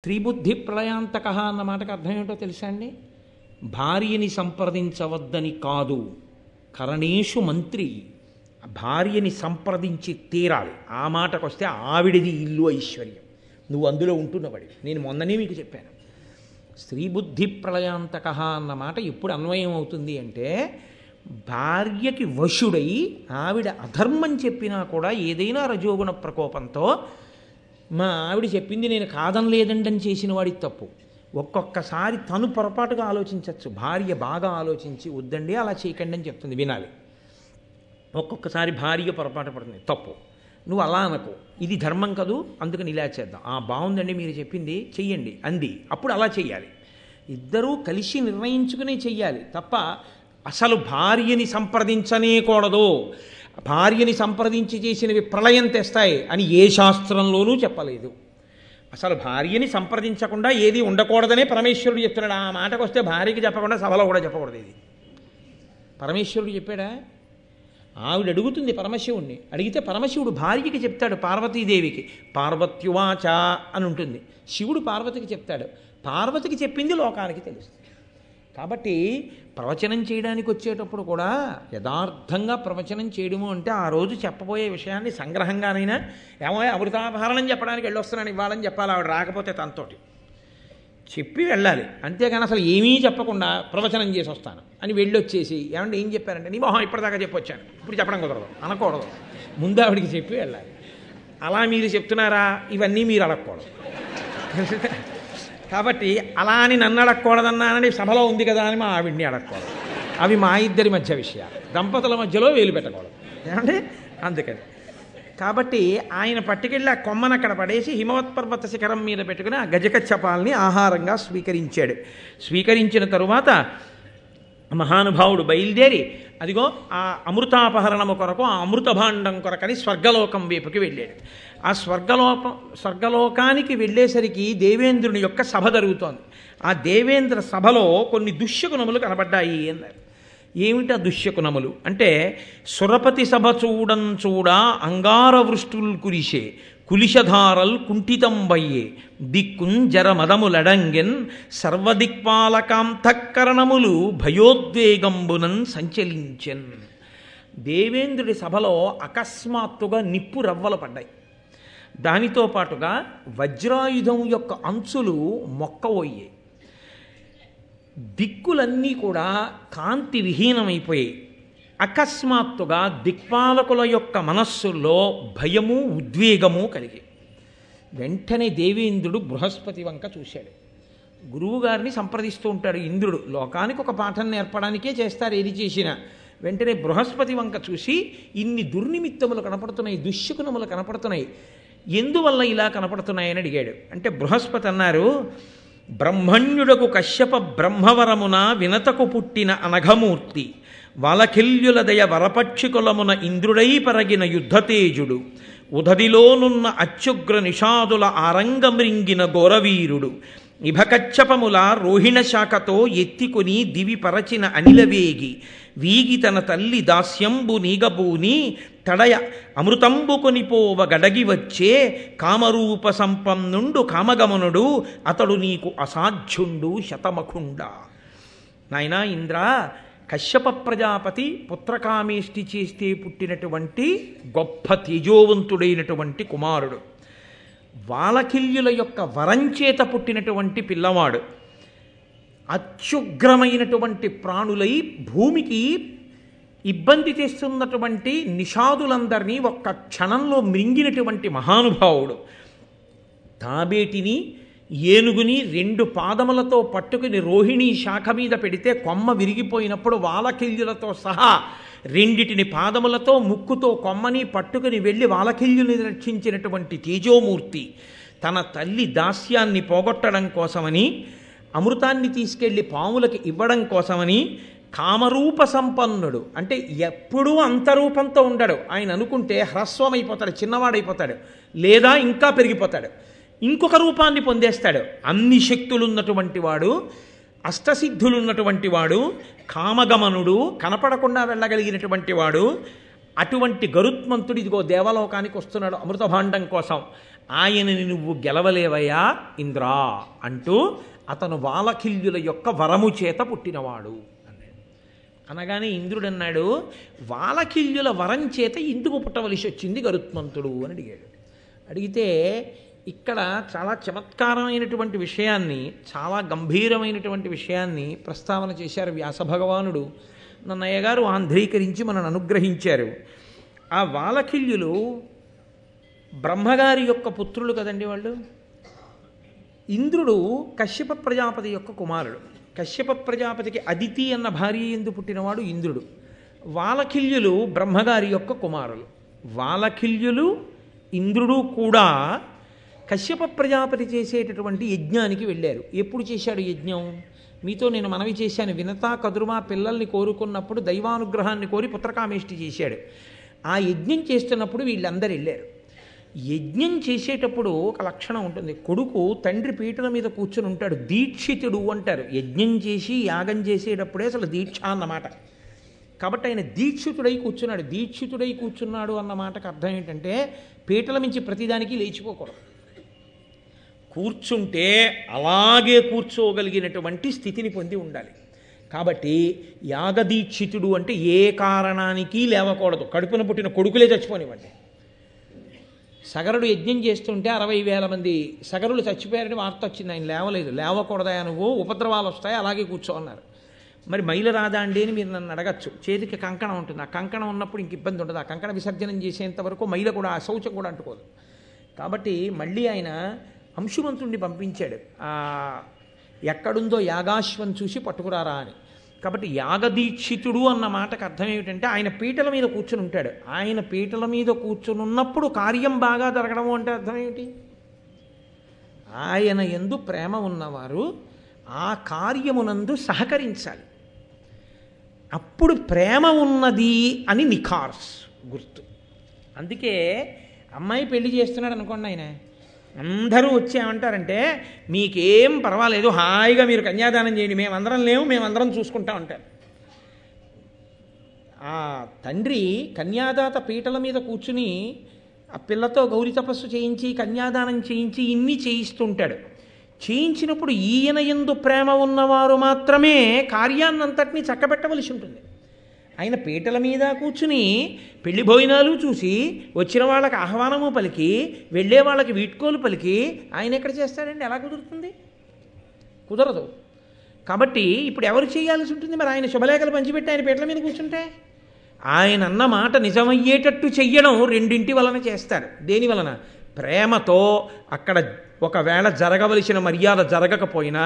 త్రిబుద్ధి ప్రళయాంతక అన్న మాటకు అర్థం ఏమిటో తెలుసా అండి? భార్యని సంప్రదించవద్దని కాదు, కరణేషు మంత్రి. భార్యని సంప్రదించి తీరాలి. ఆ మాటకు వస్తే ఆవిడిది ఇల్లు ఐశ్వర్యం, నువ్వు అందులో ఉంటున్నవాడి. నేను మొన్ననే మీకు చెప్పాను, స్త్రీబుద్ధి ప్రళయాంతక అన్న మాట ఎప్పుడు అన్వయం అవుతుంది అంటే, భార్యకి వశుడై ఆవిడ అధర్మం చెప్పినా కూడా ఏదైనా రజోగుణ ప్రకోపంతో మా ఆవిడ చెప్పింది నేను కాదనలేదండి అని చేసిన వాడికి తప్పు. ఒక్కొక్కసారి తను పొరపాటుగా ఆలోచించవచ్చు, భార్య బాగా ఆలోచించి వద్దండి అలా చేయకండి అని చెప్తుంది, వినాలి. ఒక్కొక్కసారి భార్య పొరపాటు పడుతుంది, తప్పు, నువ్వు అలా అనకు, ఇది ధర్మం కదూ అందుకని ఇలా చేద్దాం, బాగుందండి మీరు చెప్పింది చెయ్యండి అంది, అప్పుడు అలా చెయ్యాలి. ఇద్దరూ కలిసి నిర్ణయించుకునే చెయ్యాలి తప్ప అసలు భార్యని సంప్రదించనే కూడదు, భార్యని సంప్రదించి చేసినవి ప్రళయం తెస్తాయి అని ఏ శాస్త్రంలోనూ చెప్పలేదు. అసలు భార్యని సంప్రదించకుండా ఏది ఉండకూడదనే పరమేశ్వరుడు చెప్తున్నాడు. ఆ మాటకు వస్తే భార్యకి చెప్పకుండా సభలో కూడా చెప్పకూడదు. ఇది పరమేశ్వరుడు చెప్పాడా? ఆవిడ అడుగుతుంది పరమశివుణ్ణి, అడిగితే పరమశివుడు భార్యకి చెప్తాడు, పార్వతీదేవికి. పార్వత్యువాచ అని ఉంటుంది, శివుడు పార్వతికి చెప్తాడు. పార్వతికి చెప్పింది లోకానికి తెలుస్తుంది. కాబట్టి ప్రవచనం చేయడానికి వచ్చేటప్పుడు కూడా యథార్థంగా ప్రవచనం చేయడము అంటే ఆ రోజు చెప్పబోయే విషయాన్ని సంగ్రహంగానైనా, ఏమో అమృతాభరణం చెప్పడానికి వెళ్ళొస్తున్నాను ఇవ్వాలని చెప్పాలి, ఆవిడ రాకపోతే తనతోటి చెప్పి వెళ్ళాలి. అంతేగాని అసలు ఏమీ చెప్పకుండా ప్రవచనం చేసి వస్తాను అని వెళ్ళొచ్చేసి ఏమంటే ఏం చెప్పారంటే నీ మొహం ఇప్పటిదాకా చెప్పొచ్చాను ఇప్పుడు చెప్పడం కుదరదు అనకూడదు, ముందు ఆవిడికి చెప్పి వెళ్ళాలి. అలా మీరు చెప్తున్నారా, ఇవన్నీ మీరు అడగకూడదు. కాబట్టి అలా అని నన్ను అడగకూడదన్నానని సభలో ఉంది కదా అని మా ఆవిడ్ని అడగకూడదు. అవి మా ఇద్దరి మధ్య విషయాలు, దంపతుల మధ్యలో వేలు పెట్టకూడదు ఏమంటే. అందుకని కాబట్టి ఆయన పట్టుకెళ్ళి ఆ కొమ్మను అక్కడ పడేసి హిమవత్ పర్వత శిఖరం మీద పెట్టుకుని ఆ గజకచ్చపాలని ఆహారంగా స్వీకరించాడు. స్వీకరించిన తరువాత మహానుభావుడు బయలుదేరి అదిగో ఆ అమృతాపహరణము కొరకు, ఆ అమృత భాండం కొరకని స్వర్గలోకం వైపుకి వెళ్ళాడు. ఆ స్వర్గలోకానికి వెళ్ళేసరికి దేవేంద్రుని యొక్క సభ జరుగుతోంది. ఆ దేవేంద్ర సభలో కొన్ని దుశ్శకునములు కనబడ్డాయి అన్నారు. ఏమిటా దుశ్శకునములు అంటే, సురపతి సభ చూడా అంగార వృష్టుల్ కురిసే కులిశధారల్ కుంఠితంబయ్యే దిక్కున్ జరమదములడంగెన్ సర్వదిక్పాలకాంతఃకరణములు భయోద్వేగంబునన్ సంచలించెన్. దేవేంద్రుడి సభలో అకస్మాత్తుగా నిప్పు రవ్వలు పడ్డాయి. దానితో పాటుగా వజ్రాయుధం యొక్క అంచులు మొక్కవోయ్యాయి. దిక్కులన్నీ కూడా కాంతి విహీనమైపోయాయి. అకస్మాత్తుగా దిక్పాలకుల యొక్క మనస్సుల్లో భయము ఉద్వేగము కలిగి వెంటనే దేవేంద్రుడు బృహస్పతి వంక చూశాడు. గురువుగారిని సంప్రదిస్తూ ఉంటాడు ఇంద్రుడు, లోకానికి ఒక పాఠం నేర్పడానికే చేస్తారు ఏది చేసినా. వెంటనే బృహస్పతి వంక చూసి ఇన్ని దుర్నిమిత్తములు కనపడుతున్నాయి, దుశ్శకునములు కనపడుతున్నాయి, ఎందువల్ల ఇలా కనపడుతున్నాయని అడిగాడు. అంటే బృహస్పతి అన్నారు, బ్రహ్మణ్యుడకు కశ్యప బ్రహ్మవరమున వినతకు పుట్టిన అనఘమూర్తి వాలకిల్యుల దయ వరపక్షికులమున ఇంద్రుడై పరగిన యుద్ధతేజుడు ఉదదిలోనున్న అత్యుగ్ర నిషాదుల ఆరంగమృంగిన ఘోరవీరుడు ఇభకచ్చపముల రోహిణ శాఖతో ఎత్తికొని దివి పరచిన అనిలవేగి వీగి తన తల్లి దాస్యంబు నీగబూని తడయ అమృతంబు కొనిపోవ గడగి వచ్చే కామరూప సంపన్నుండు కామగమనుడు అతడు నీకు అసాధ్యుండు శతమఖుండ. నాయనా ఇంద్ర, కశ్యప ప్రజాపతి పుత్రకామేష్టి చేస్తే పుట్టినటువంటి గొప్ప తేజోవంతుడైనటువంటి కుమారుడు, వాలకిల్యుల యొక్క వరంచేత పుట్టినటువంటి పిల్లవాడు, అత్యుగ్రమైనటువంటి ప్రాణులై భూమికి ఇబ్బంది తెస్తున్నటువంటి నిషాదులందరినీ ఒక్క క్షణంలో మృంగినటువంటి మహానుభావుడు, తాబేటిని ఏనుగుని రెండు పాదములతో పట్టుకుని రోహిణీ శాఖ మీద పెడితే కొమ్మ విరిగిపోయినప్పుడు వాలకిల్యులతో సహా రెండిటిని పాదములతో ముక్కుతో కొమ్మని పట్టుకుని వెళ్ళి వాలకిల్యుని రక్షించినటువంటి తేజోమూర్తి, తన తల్లి దాస్యాన్ని పోగొట్టడం కోసమని, అమృతాన్ని తీసుకెళ్లి పాములకి ఇవ్వడం కోసమని, కామరూప సంపన్నుడు అంటే ఎప్పుడూ అంతరూపంతో ఉండడు. ఆయన అనుకుంటే హ్రస్వమైపోతాడు, చిన్నవాడైపోతాడు, లేదా ఇంకా పెరిగిపోతాడు, ఇంకొక రూపాన్ని పొందేస్తాడు. అన్ని శక్తులున్నటువంటి వాడు, అష్టసిద్ధులున్నటువంటి వాడు, కామగమనుడు, కనపడకుండా వెళ్ళగలిగినటువంటి వాడు, అటువంటి గరుత్మంతుడు ఇదిగో దేవలోకానికి వస్తున్నాడు అమృత భాండం కోసం. ఆయనని నువ్వు గెలవలేవయ్యా ఇంద్రా అంటూ అతను వాలకిల్యుల యొక్క వరము చేత పుట్టినవాడు అన్నాడు. అనగానే ఇంద్రుడు అన్నాడు, వాలకిల్యుల వరం చేత ఎందుకు పుట్టవలసి వచ్చింది గరుత్మంతుడు అని అడిగాడు. అడిగితే ఇక్కడ చాలా చమత్కారమైనటువంటి విషయాన్ని, చాలా గంభీరమైనటువంటి విషయాన్ని ప్రస్తావన చేశారు వ్యాసభగవానుడు. నన్నయ్య గారు ఆంధ్రీకరించి మనను అనుగ్రహించారు. ఆ వాలకిల్యులు బ్రహ్మగారి యొక్క పుత్రులు కదండి వాళ్ళు. ఇంద్రుడు కశ్యప ప్రజాపతి యొక్క కుమారుడు. కశ్యప ప్రజాపతికి అదితి అన్న భార్య ఎందు పుట్టినవాడు ఇంద్రుడు. వాలకిల్యులు బ్రహ్మగారి యొక్క కుమారులు. వాలకిల్యులు ఇంద్రుడు కూడా కశ్యప ప్రజాపతి చేసేటటువంటి యజ్ఞానికి వెళ్ళారు. ఎప్పుడు చేశాడు యజ్ఞం? మీతో నేను మనవి చేశాను, వినతా కదురుమా పిల్లల్ని కోరుకున్నప్పుడు దైవానుగ్రహాన్ని కోరి పుత్రకామేష్టి చేశాడు. ఆ యజ్ఞం చేస్తున్నప్పుడు వీళ్ళందరూ వెళ్ళారు. యజ్ఞం చేసేటప్పుడు ఒక లక్షణం ఉంటుంది. కొడుకు తండ్రి పీటల మీద కూర్చుని ఉంటాడు, దీక్షితుడు అంటారు. యజ్ఞం చేసి యాగం చేసేటప్పుడే అసలు దీక్ష అన్నమాట. కాబట్టి ఆయన దీక్షితుడై కూర్చున్నాడు. దీక్షితుడై కూర్చున్నాడు అన్న మాటకు అర్థం ఏంటంటే పీటల మించి ప్రతిదానికి లేచిపోకూడదు. కూర్చుంటే అలాగే కూర్చోగలిగినటువంటి స్థితిని పొంది ఉండాలి. కాబట్టి యాగదీక్షితుడు అంటే ఏ కారణానికి లేవకూడదు. కడుపున పుట్టిన కొడుకులే చచ్చిపోనివ్వండి. సగరుడు యజ్ఞం చేస్తుంటే 60,000 మంది సగరులు చచ్చిపోయారని వార్త వచ్చింది. ఆయన లేవలేదు. లేవకూడదా నువ్వు, ఉపద్రవాలు వస్తాయి, అలాగే కూర్చో అన్నారు. మరి మైలు రాదా అండి అని మీరు నన్ను అడగచ్చు. చేతికి కంకణం ఉంటుంది. ఆ కంకణం ఉన్నప్పుడు ఇంక ఇబ్బంది ఉండదు. ఆ కంకణ విసర్జనం చేసేంత వరకు మైల కూడా, ఆ శౌచం కూడా అంటుకోదు. కాబట్టి మళ్ళీ ఆయన అంశుమంతుణ్ణి పంపించాడు, ఎక్కడుందో యాగాశ్వం చూసి పట్టుకురారా అని. కాబట్టి యాగదీక్షితుడు అన్న మాటకు అర్థం ఏమిటంటే ఆయన పీటల మీద కూర్చుని ఉంటాడు. ఆయన పీటల మీద కూర్చుని ఉన్నప్పుడు కార్యం బాగా జరగడము అంటే అర్థం ఏమిటి? ఆయన యందు ప్రేమ ఉన్నవారు ఆ కార్యమునందు సహకరించాలి. అప్పుడు ప్రేమ ఉన్నది అని నిఖార్స్ గుర్తు. అందుకే అమ్మాయి పెళ్లి చేస్తున్నాడు అనుకోండి, ఆయన అందరూ వచ్చేమంటారంటే మీకేం పర్వాలేదు, హాయిగా మీరు కన్యాదానం చేయండి, మేమందరం లేవు, మేమందరం చూసుకుంటా ఉంటారు. ఆ తండ్రి కన్యాదాత పీటల మీద కూర్చుని ఆ పిల్లతో గౌరీ తపస్సు చేయించి కన్యాదానం చేయించి ఇన్ని చేయిస్తుంటాడు. చేయించినప్పుడు ఈయన యందు ప్రేమ ఉన్నవారు మాత్రమే కార్యాన్నంతటినీ చక్కబెట్టవలసి ఉంటుంది. ఆయన పీటల మీద కూర్చుని పెళ్లి భోజనాలు చూసి వచ్చిన వాళ్ళకి ఆహ్వానము పలికి వెళ్ళే వాళ్ళకి వీడ్కోలు పలికి ఆయన ఎక్కడ చేస్తాడండి? ఎలా కుదురుతుంది? కుదరదు. కాబట్టి ఇప్పుడు ఎవరు చేయాల్సి ఉంటుంది? మరి ఆయన శుభలేఖలు పంచిపెట్టి ఆయన పీటల మీద కూర్చుంటే ఆయన అన్న మాట నిజమయ్యేటట్టు చెయ్యడం రెండింటి వలన చేస్తారు. దేని వలన? ప్రేమతో. అక్కడ ఒకవేళ జరగవలసిన మర్యాద జరగకపోయినా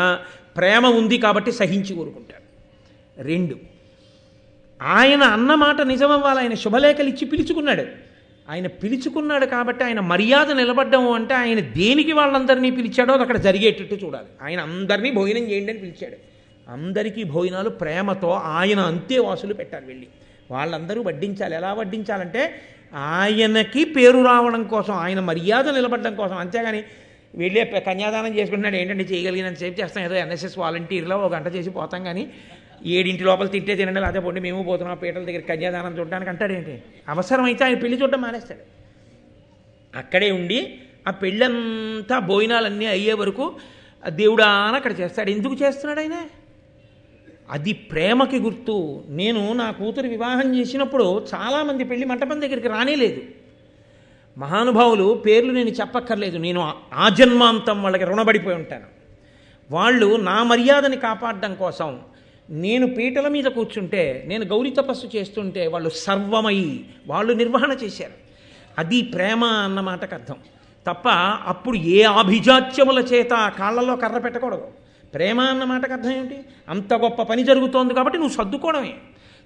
ప్రేమ ఉంది కాబట్టి సహించి ఊరుకుంటారు. 2, ఆయన అన్నమాట నిజమవ్వాలి. ఆయన శుభలేఖలు ఇచ్చి పిలుచుకున్నాడు. ఆయన పిలుచుకున్నాడు కాబట్టి ఆయన మర్యాద నిలబడ్డము అంటే ఆయన దేనికి వాళ్ళందరినీ పిలిచాడో అది అక్కడ జరిగేటట్టు చూడాలి. ఆయన అందరినీ భోజనం చేయండి అని పిలిచాడు. అందరికీ భోజనాలు ప్రేమతో ఆయన అంతేవాసులు పెట్టాలి. వెళ్ళి వాళ్ళందరూ వడ్డించాలి. ఎలా వడ్డించాలంటే ఆయనకి పేరు రావడం కోసం, ఆయన మర్యాద నిలబడడం కోసం. అంతేగాని వెళ్ళే కన్యాదానం చేసుకుంటున్నాడు ఏంటంటే చేయగలిగినంత సేపు చేస్తాం, ఏదో ఎన్ఎస్ఎస్ వాలంటీర్లో 1 గంట చేసి పోతాం, కానీ 7 లోపల తింటే తినండి, లేకపోతే పోండి మేము పోతున్నాం పీటల దగ్గర కన్యాదానం చూడడానికి అంటాడేంటి? అవసరమైతే ఆయన పెళ్లి చూడడం మానేస్తాడు. అక్కడే ఉండి ఆ పెళ్ళంతా భోజనాలన్నీ అయ్యే వరకు దేవుడా అని అక్కడ చేస్తాడు. ఎందుకు చేస్తున్నాడు ఆయన? అది ప్రేమకి గుర్తు. నేను నా కూతురు వివాహం చేసినప్పుడు చాలామంది పెళ్లి మంటపం దగ్గరికి రానేలేదు. మహానుభావులు పేర్లు నేను చెప్పక్కర్లేదు, నేను ఆజన్మాంతం వాళ్ళకి రుణపడిపోయి ఉంటాను. వాళ్ళు నా మర్యాదని కాపాడడం కోసం నేను పీటల మీద కూర్చుంటే, నేను గౌరీ తపస్సు చేస్తుంటే వాళ్ళు సర్వమై వాళ్ళు నిర్వహణ చేశారు. అది ప్రేమ అన్న మాటకు అర్థం తప్ప అప్పుడు ఏ ఆభిజాత్యముల చేత కాళ్ళలో కర్ర పెట్టకూడదు. ప్రేమ అన్న మాటకు అర్థం ఏమిటి? అంత గొప్ప పని జరుగుతోంది కాబట్టి నువ్వు సర్దుకోవడమే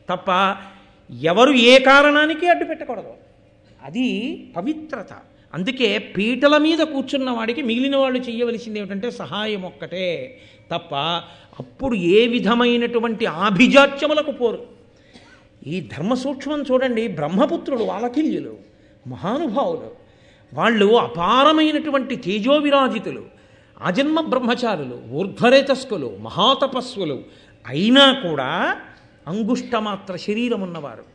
తప్ప ఎవరు ఏ కారణానికి అడ్డు పెట్టకూడదు. అది పవిత్రత. అందుకే పీటల మీద కూర్చున్న వాడికి మిగిలిన వాళ్ళు చేయవలసింది ఏమిటంటే సహాయం ఒక్కటే తప్ప అప్పుడు ఏ విధమైనటువంటి ఆభిజాత్యములకు పోరు. ఈ ధర్మ సూక్ష్మం చూడండి. బ్రహ్మపుత్రులు వాలకిల్యులు మహానుభావులు, వాళ్ళు అపారమైనటువంటి తేజోవిరాజితులు, ఆజన్మ బ్రహ్మచారులు, ఊర్ధ్వరేతస్కులు, మహాతపస్సులు అయినా కూడా అంగుష్టమాత్ర శరీరం ఉన్నవారు.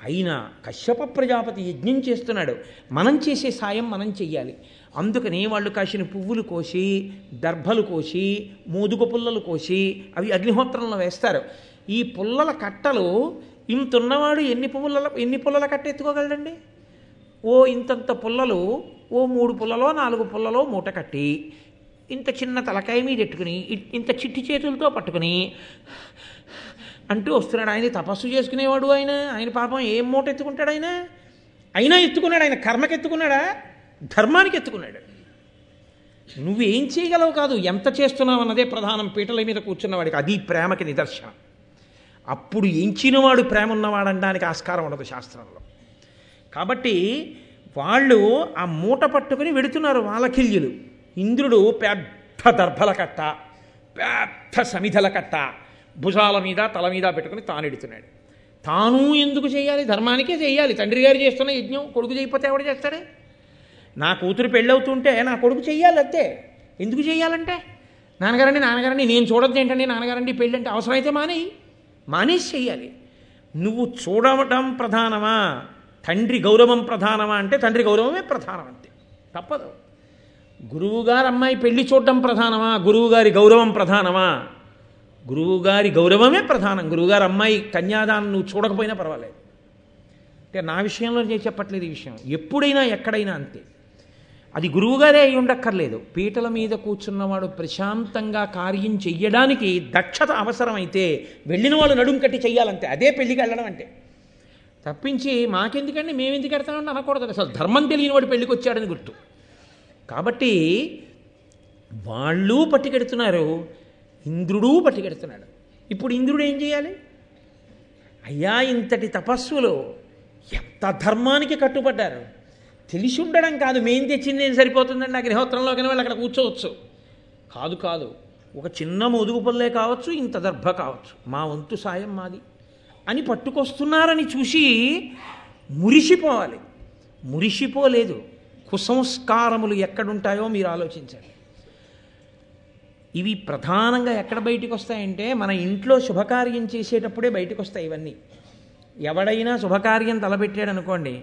అయినా కశ్యప ప్రజాపతి యజ్ఞం చేస్తున్నాడు. మనం చేసే సాయం మనం చెయ్యాలి. అందుకని వాళ్ళు కాసిన పువ్వులు కోసి దర్భలు కోసి మోదుగ పుల్లలు కోసి అవి అగ్నిహోత్రంలో వేస్తారు. ఈ పుల్లల కట్టలు ఇంతున్నవాడు ఎన్ని పుల్లల కట్ట ఎత్తుకోగలడండి? ఇంతంత పుల్లలు 3 పుల్లలో 4 పుల్లలో మూట కట్టి ఇంత చిన్న తలకాయ మీద ఎట్టుకుని ఇంత చిట్టి చేతులతో పట్టుకుని అంటూ వస్తున్నాడు. ఆయన తపస్సు చేసుకునేవాడు. ఆయన పాపం ఏం మూట ఎత్తుకుంటాడు? అయినా ఎత్తుకున్నాడు. ఆయన కర్మకి ఎత్తుకున్నాడా? ధర్మానికి ఎత్తుకున్నాడు. నువ్వేం చేయగలవు కాదు, ఎంత చేస్తున్నావు అన్నదే ప్రధానం. పీటల మీద కూర్చున్నవాడికి అది ప్రేమకి నిదర్శనం. అప్పుడు ఎంచినవాడు ప్రేమ ఉన్నవాడనడానికి ఆస్కారం ఉండదు శాస్త్రంలో. కాబట్టి వాళ్ళు ఆ మూట పట్టుకుని వెడుతున్నారు వాలకిల్యులు. ఇంద్రుడు పెద్ద దర్భల కట్ట, పెద్ద సమిధల కట్ట భుజాల మీద తల మీద పెట్టుకుని తాను ఎడుతున్నాడు. తాను ఎందుకు చేయాలి? ధర్మానికే చేయాలి. తండ్రి గారు చేస్తున్న యజ్ఞం కొడుకు చేయకపోతే ఎవడు చేస్తాడే? నా కూతురు పెళ్ళవుతుంటే నా కొడుకు చెయ్యాలి అంతే. ఎందుకు చెయ్యాలంటే నాన్నగారండి నేను చూడద్దు ఏంటండి, నాన్నగారండి పెళ్ళి అంటే అవసరమైతే మానేసి చెయ్యాలి. నువ్వు చూడటం ప్రధానమా, తండ్రి గౌరవం ప్రధానమా అంటే తండ్రి గౌరవమే ప్రధానం అంతే, తప్పదు. గురువుగారు అమ్మాయి పెళ్లి చూడటం ప్రధానమా, గురువుగారి గౌరవం ప్రధానమా? గురువుగారి గౌరవమే ప్రధానం. గురువుగారు అమ్మాయి కన్యాదానం నువ్వు చూడకపోయినా పర్వాలేదు. అంటే నా విషయంలో నేను చెప్పట్లేదు ఈ విషయం, ఎప్పుడైనా ఎక్కడైనా అంతే. అది గురువుగారే అయి ఉండక్కర్లేదు. పీటల మీద కూర్చున్నవాడు ప్రశాంతంగా కార్యం చెయ్యడానికి దక్షత అవసరమైతే వెళ్ళిన వాళ్ళు నడుం కట్టి చెయ్యాలంతే. అదే పెళ్ళికి వెళ్ళడం అంటే. తప్పించి మాకెందుకండి మేమెందుకు ఎడతామంటే అనకూడదు. అసలు ధర్మం తెలియని వాడు పెళ్ళికి వచ్చాడని గుర్తు. కాబట్టి వాళ్ళు పట్టుకెడుతున్నారు, ఇంద్రుడు పట్టుకెడుతున్నాడు. ఇప్పుడు ఇంద్రుడు ఏం చేయాలి? అయ్యా ఇంతటి తపస్సులు ఎంత ధర్మానికి కట్టుబడ్డారు. తెలిసి ఉండడం కాదు, మేం తెచ్చింది ఏం సరిపోతుందండి అగ్నిహోత్రంలోకి వాళ్ళు అక్కడ కూర్చోవచ్చు. కాదు, ఒక చిన్న ముదుగు పల్లే కావచ్చు, ఇంత దర్భ కావచ్చు, మా వంతు సాయం మాది అని పట్టుకొస్తున్నారని చూసి మురిసిపోవాలి. మురిసిపోలేదు. కుసంస్కారములు ఎక్కడుంటాయో మీరు ఆలోచించండి. ఇవి ప్రధానంగా ఎక్కడ బయటికి వస్తాయంటే మన ఇంట్లో శుభకార్యం చేసేటప్పుడే బయటకు వస్తాయి ఇవన్నీ. ఎవడైనా శుభకార్యం తలపెట్టాడు అనుకోండి,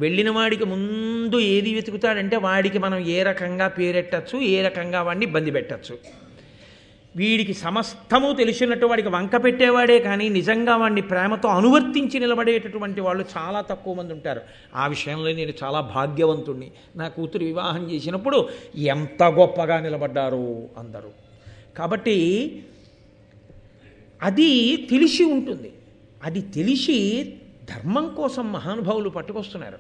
వెళ్ళిన వాడికి ముందు ఏది వెతుకుతాడంటే వాడికి మనం ఏ రకంగా పేరెట్టచ్చు, ఏ రకంగా వాడిని ఇబ్బంది పెట్టచ్చు. వీడికి సమస్తము తెలిసినట్టు వాడికి వంక పెట్టేవాడే కానీ నిజంగా వాడిని ప్రేమతో అనువర్తించి నిలబడేటటువంటి వాళ్ళు చాలా తక్కువ మంది ఉంటారు. ఆ విషయంలో నేను చాలా భాగ్యవంతుణ్ణి. నా కూతురు వివాహం చేసినప్పుడు ఎంత గొప్పగా నిలబడ్డారు అందరూ. కాబట్టి అది తెలిసి ఉంటుంది. అది తెలిసి ధర్మం కోసం మహానుభావులు పట్టుకొస్తున్నారు.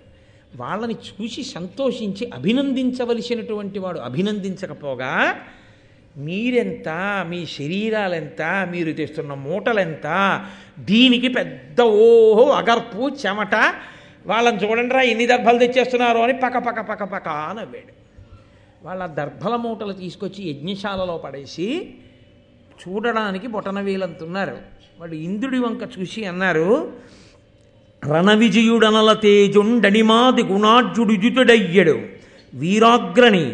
వాళ్ళని చూసి సంతోషించి అభినందించవలసినటువంటి వాడు అభినందించకపోగా మీరెంత, మీ శరీరాలెంత, మీరు తెస్తున్న మూటలెంత, దీనికి పెద్ద అగర్పు చెమట, వాళ్ళని చూడండిరా ఎన్ని దర్భలు తెచ్చేస్తున్నారు అని పక్క నవ్వాడు. వాళ్ళ దర్భల మూటలు తీసుకొచ్చి యజ్ఞశాలలో పడేసి చూడడానికి బొటనవేలంతున్నారు. వాడు ఇంద్రుడి వంక చూసి అన్నారు, రణ విజయుడనల తేజుండనిమాది గుణార్జుడుజుతుడయ్యడు వీరాగ్రణి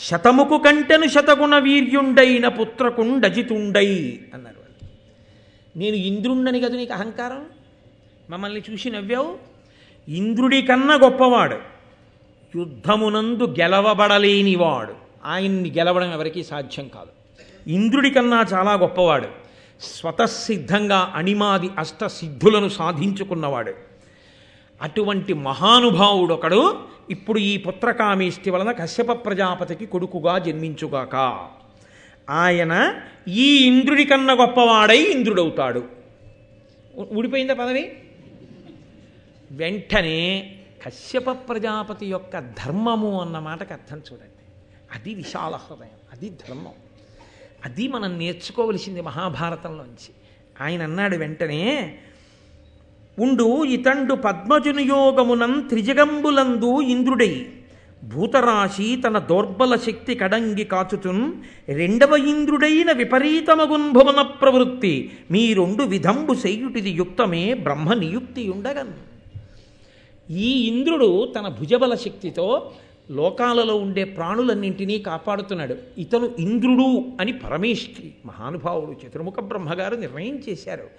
శతముకు కంటెను శతగుణ వీర్యుండైన పుత్రకుండజితుండై అన్నారు. నేను ఇంద్రుండని కదా నీకు అహంకారం, మమ్మల్ని చూసి నవ్వావు. ఇంద్రుడి కన్నా గొప్పవాడు, యుద్ధమునందు గెలవబడలేనివాడు, ఆయన్ని గెలవడం ఎవరికీ సాధ్యం కాదు. ఇంద్రుడి కన్నా చాలా గొప్పవాడు, స్వతసిద్ధంగా అణిమాది అష్టసిద్ధులను సాధించుకున్నవాడు. అటువంటి మహానుభావుడొకడు ఇప్పుడు ఈ పుత్రకామేష్టి వలన కశ్యప ప్రజాపతికి కొడుకుగా జన్మించుగాక. ఆయన ఈ ఇంద్రుడి కన్నా గొప్పవాడై ఇంద్రుడవుతాడు. ఊడిపోయిందా పదవి? వెంటనే కశ్యప ప్రజాపతి యొక్క ధర్మము అన్న మాటకు అర్థం చూడండి. అది విశాల హృదయం, అది ధర్మం, అది మనం నేర్చుకోవలసింది మహాభారతంలోంచి. ఆయన అన్నాడు వెంటనే, ఉండు ఇతండు పద్మజునియోగమునం త్రిజగంబులందు ఇంద్రుడై భూతరాశి తన దౌర్బల శక్తి కడంగి కాచుచున్ రెండవ ఇంద్రుడైన విపరీతమగున్ భువన ప్రవృత్తి మీ రెండు విధంబు శయ్యుటిది యుక్తమే బ్రహ్మ నియుక్తి ఉండగన్. ఈ ఇంద్రుడు తన భుజబల శక్తితో లోకాలలో ఉండే ప్రాణులన్నింటినీ కాపాడుతున్నాడు. ఇతను ఇంద్రుడు అని పరమేష్ఠి మహానుభావుడు చతుర్ముఖ బ్రహ్మగారు నిర్ణయం చేశారు.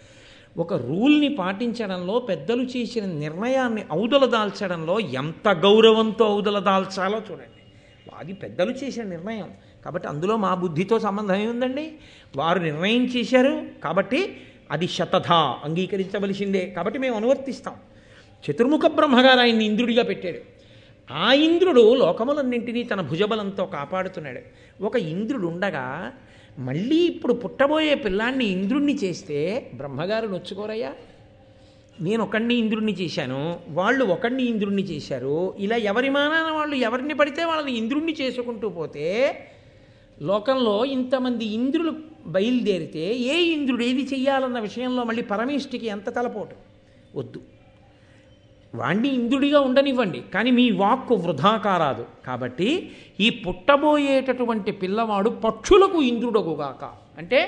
ఒక రూల్ని పాటించడంలో, పెద్దలు చేసిన నిర్ణయాన్ని ఔదల దాల్చడంలో ఎంత గౌరవంతో ఔదల దాల్చాలో చూడండి. అది పెద్దలు చేసిన నిర్ణయం. కాబట్టి అందులో మా బుద్ధితో సంబంధం ఏముందండి? వారు నిర్ణయం చేశారు కాబట్టి అది శతధా అంగీకరించవలసిందే. కాబట్టి మేము అనువర్తిస్తాం. చతుర్ముఖ బ్రహ్మగారు ఆయన్ని ఇంద్రుడిగా పెట్టాడు. ఆ ఇంద్రుడు లోకములన్నింటినీ తన భుజబలంతో కాపాడుతున్నాడు. ఒక ఇంద్రుడు ఉండగా మళ్ళీ ఇప్పుడు పుట్టబోయే పిల్లాన్ని ఇంద్రుణ్ణి చేస్తే బ్రహ్మగారు నొచ్చుకోరయ్యా. నేను ఒకడిని ఇంద్రుణ్ణి చేశాను, వాళ్ళు ఒకడిని ఇంద్రుణ్ణి చేశారు, ఇలా ఎవరి మానాన వాళ్ళు ఎవరిని పడితే వాళ్ళని ఇంద్రుణ్ణి చేసుకుంటూ పోతే లోకంలో ఇంతమంది ఇంద్రులు బయలుదేరితే ఏ ఇంద్రుడు ఏది చెయ్యాలన్న విషయంలో మళ్ళీ పరమేష్ఠికి ఎంత తలపోటు వద్దు. వాణ్ణి ఇంద్రుడిగా ఉండనివ్వండి, కానీ మీ వాక్కు వృధా కారాదు. కాబట్టి ఈ పుట్టబోయేటటువంటి పిల్లవాడు పక్షులకు ఇంద్రుడగుగాక, అంటే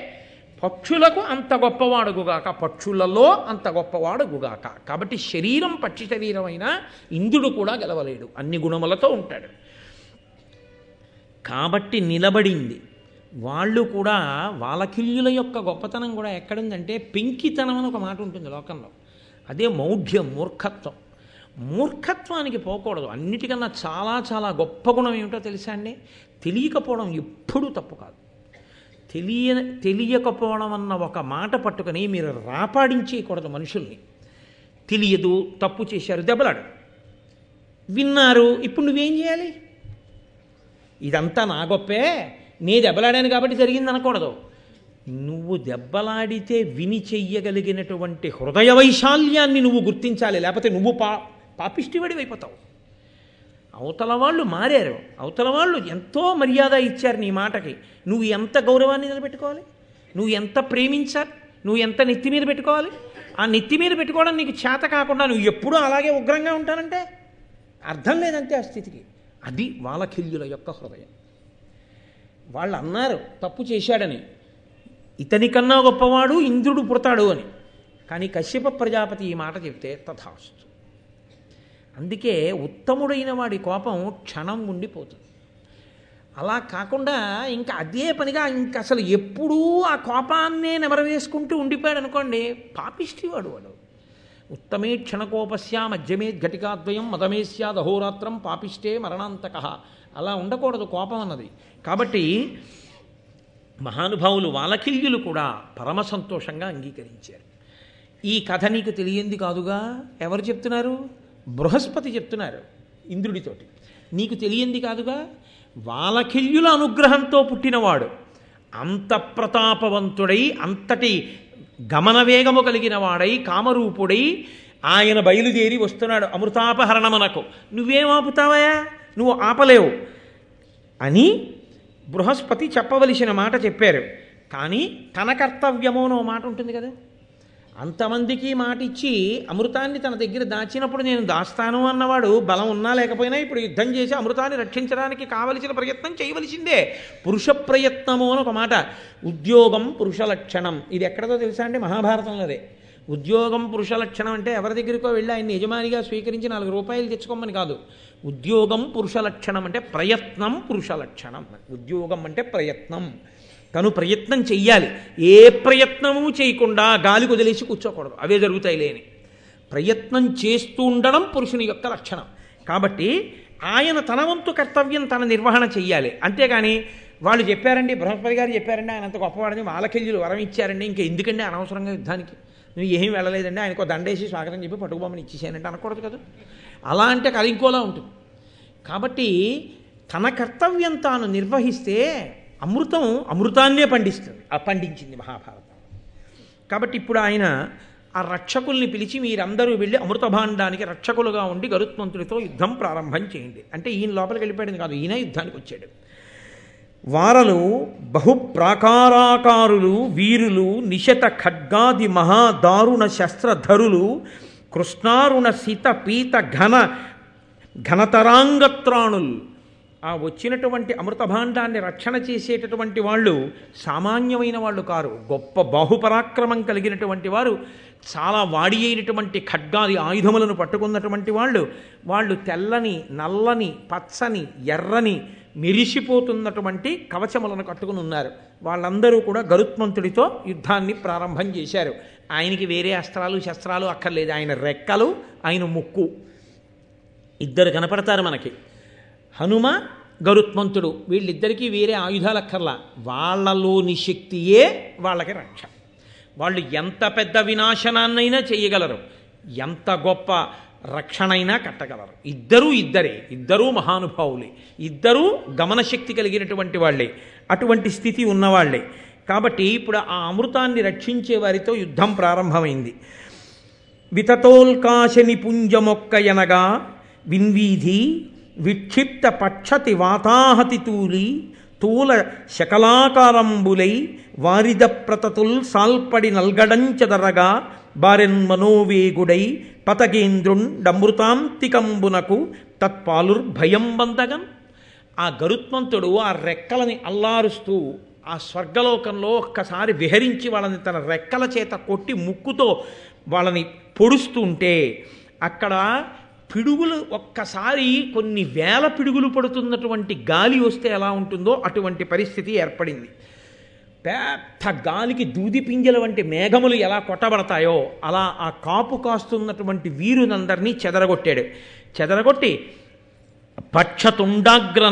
పక్షులకు అంత గొప్పవాడుగుగాక, పక్షులలో అంత గొప్పవాడుగుగాక. కాబట్టి శరీరం పక్షి శరీరమైన ఇంద్రుడు కూడా గెలవలేడు, అన్ని గుణములతో ఉంటాడు. కాబట్టి నిలబడింది. వాళ్ళు కూడా వాలకిల్యుల యొక్క గొప్పతనం కూడా ఎక్కడుందంటే పెంకితనం అని ఒక మాట ఉంటుంది లోకంలో. అదే మౌఢ్యం, మూర్ఖత్వం. మూర్ఖత్వానికి పోకూడదు. అన్నిటికన్నా చాలా చాలా గొప్ప గుణం ఏమిటో తెలుసా అండి? తెలియకపోవడం ఎప్పుడూ తప్పు కాదు. తెలియకపోవడం అన్న ఒక మాట పట్టుకొని మీరు రాపాడించేయకూడదు మనుషుల్ని. తెలియదు, తప్పు చేశారు, దెబ్బలాడు. విన్నారు, ఇప్పుడు నువ్వేం చేయాలి? ఇదంతా నా గొప్పే, నే దెబ్బలాడాను కాబట్టి జరిగింది అనకూడదు. నువ్వు దెబ్బలాడితే విని చెయ్యగలిగినటువంటి హృదయ వైశాల్యాన్ని నువ్వు గుర్తించాలి. లేకపోతే నువ్వు పాపిష్టివాడి అయిపోతావు. అవతల వాళ్ళు మారారు, అవతల వాళ్ళు ఎంతో మర్యాద ఇచ్చారు నీ మాటకి. నువ్వు ఎంత గౌరవాన్ని నిలబెట్టుకోవాలి? నువ్వు ఎంత ప్రేమించాలి? నువ్వు ఎంత నెత్తి మీద పెట్టుకోవాలి? ఆ నెత్తి మీద పెట్టుకోవడం నీకు చేత కాకుండా నువ్వు ఎప్పుడూ అలాగే ఉగ్రంగా ఉంటానంటే అర్థం లేదంతే ఆ స్థితికి. అది వాలకిల్యుల యొక్క హృదయం. వాళ్ళు అన్నారు తప్పు చేశాడని, ఇతనికన్నా గొప్పవాడు ఇంద్రుడు పుడతాడు అని. కానీ కశ్యప ప్రజాపతి ఈ మాట చెప్తే తథాస్తు. అందుకే ఉత్తముడైన వాడి కోపం క్షణం ఉండిపోతుంది. అలా కాకుండా ఇంకా అదే పనిగా ఇంక అసలు ఎప్పుడూ ఆ కోపాన్నే నెమరవేసుకుంటూ ఉండిపోయాడు అనుకోండి, పాపిష్టివాడు వాడు. ఉత్తమే క్షణకోపస్య మధ్యమే ఘటికాద్వయం మదమే స్యాదహోరాత్రం పాపిష్టే మరణాంతక. అలా ఉండకూడదు కోపం అన్నది. కాబట్టి మహానుభావులు వాలకిల్యులు కూడా పరమ సంతోషంగా అంగీకరించారు. ఈ కథ నీకు తెలియంది కాదుగా. ఎవరు చెప్తున్నారు? బృహస్పతి చెప్తున్నారు ఇంద్రుడితోటి. నీకు తెలియంది కాదుగా. వాలకిల్యుల అనుగ్రహంతో పుట్టినవాడు, అంత ప్రతాపవంతుడై, అంతటి గమనవేగము కలిగిన వాడై, కామరూపుడై ఆయన బయలుదేరి వస్తున్నాడు అమృతాపహరణమునకు. నువ్వేం ఆపుతావయా? నువ్వు ఆపలేవు అని బృహస్పతి చెప్పవలసిన మాట చెప్పారు. కానీ తన కర్తవ్యమో నో మాట ఉంటుంది కదా. అంతమందికి మాట ఇచ్చి అమృతాన్ని తన దగ్గర దాచినప్పుడు నేను దాస్తాను అన్నవాడు బలం ఉన్నా లేకపోయినా ఇప్పుడు యుద్ధం చేసి అమృతాన్ని రక్షించడానికి కావలసిన ప్రయత్నం చేయవలసిందే. పురుష ప్రయత్నము అని ఒక మాట. ఉద్యోగం పురుష లక్షణం. ఇది ఎక్కడదో తెలుసా అండి? మహాభారతంలోదే. ఉద్యోగం పురుష లక్షణం అంటే ఎవరి దగ్గరికో వెళ్ళి ఆయన్ని యజమానిగా స్వీకరించి 4 రూపాయలు తెచ్చుకోమని కాదు. ఉద్యోగం పురుష లక్షణం అంటే ప్రయత్నం పురుష లక్షణం. ఉద్యోగం అంటే ప్రయత్నం. తను ప్రయత్నం చెయ్యాలి. ఏ ప్రయత్నము చేయకుండా గాలి వదిలేసి కూర్చోకూడదు, అవే జరుగుతాయి లేని. ప్రయత్నం చేస్తూ ఉండడం పురుషుని యొక్క లక్షణం. కాబట్టి ఆయన తన వంతు కర్తవ్యం తన నిర్వహణ చెయ్యాలి. అంతేగాని వాళ్ళు చెప్పారండి, బృహస్పతి గారు చెప్పారండి, ఆయన అంత గొప్పవాడని వాలకిల్యులు వరం ఇచ్చారండి, ఇంకా ఎందుకండి అనవసరంగా యుద్ధానికి, నువ్వు ఏమీ వెళ్ళలేదండి, ఆయనకు దండేసి స్వాగతం చెప్పి పట్టుకుబొమ్మని ఇచ్చేసానంటే అనకూడదు కదా. అలా అంటే అది ఇంకోలా ఉంటుంది. కాబట్టి తన కర్తవ్యం తాను నిర్వహిస్తే అమృతం అమృతాన్నే పండిస్తుంది. పండించింది మహాభారతం. కాబట్టి ఇప్పుడు ఆయన ఆ రక్షకుల్ని పిలిచి మీరందరూ వెళ్ళి అమృతభాండానికి రక్షకులుగా ఉండి గరుత్మంతుడితో యుద్ధం ప్రారంభం చేయండి అంటే ఈయన లోపలికి వెళ్ళిపోయాడు కాదు, ఈయన యుద్ధానికి వచ్చాడు. వారలు బహుప్రాకారాకారులు వీరులు నిశత ఖడ్గాది మహాదారుణ శస్త్రధరులు కృష్ణారుణ శీత పీత ఘనతరాంగత్రాణులు. ఆ వచ్చినటువంటి అమృతభాండాన్ని రక్షణ చేసేటటువంటి వాళ్ళు సామాన్యమైన వాళ్ళు కారు. గొప్ప బాహుపరాక్రమం కలిగినటువంటి వారు, చాలా వాడి అయినటువంటి ఖడ్గాది ఆయుధములను పట్టుకున్నటువంటి వాళ్ళు తెల్లని, నల్లని, పచ్చని, ఎర్రని, మెరిసిపోతున్నటువంటి కవచములను కట్టుకుని ఉన్నారు. వాళ్ళందరూ కూడా గరుత్మంతుడితో యుద్ధాన్ని ప్రారంభం చేశారు. ఆయనకి వేరే అస్త్రాలు శస్త్రాలు అక్కర్లేదు. ఆయన రెక్కలు, ఆయన ముక్కు, ఇద్దరు కనపడతారు మనకి. హనుమ గరుత్మంతుడు వీళ్ళిద్దరికీ వేరే ఆయుధాలక్కర్లా, వాళ్ళలోని శక్తియే వాళ్ళకి రక్ష. వాళ్ళు ఎంత పెద్ద వినాశనాన్నైనా చేయగలరు, ఎంత గొప్ప రక్షణైనా కట్టగలరు. ఇద్దరూ మహానుభావులే, ఇద్దరూ గమనశక్తి కలిగినటువంటి వాళ్ళే, అటువంటి స్థితి ఉన్నవాళ్లే. కాబట్టి ఇప్పుడు ఆ అమృతాన్ని రక్షించే వారితో యుద్ధం ప్రారంభమైంది. వితతోల్కాశ నిపుంజమొక్కయనగా విన్వీధి విక్షిప్త పక్షతి వాతాహతి తూల శకలాకారంబులై వారిద ప్రతతుల్ సాల్పడి నల్గడంచదరగా బారెన్ మనోవేగుడై పతగేంద్రుండమృతాంతికంబునకు తత్పాలుర్భయం బందగన్. ఆ గరుత్మంతుడు ఆ రెక్కలని అల్లారుస్తూ ఆ స్వర్గలోకంలో ఒక్కసారి విహరించి వాళ్ళని తన రెక్కల చేత కొట్టి ముక్కుతో వాళ్ళని పొడుస్తుంటే అక్కడ పిడుగులు ఒక్కసారి కొన్ని వేల పిడుగులు పడుతున్నటువంటి గాలి వస్తే ఎలా ఉంటుందో అటువంటి పరిస్థితి ఏర్పడింది. పెద్ద గాలికి దూది పింజల వంటి మేఘములు ఎలా కొట్టబడతాయో అలా ఆ కాపు కాస్తున్నటువంటి వీరునందరినీ చెదరగొట్టి పక్షతుండాగ్ర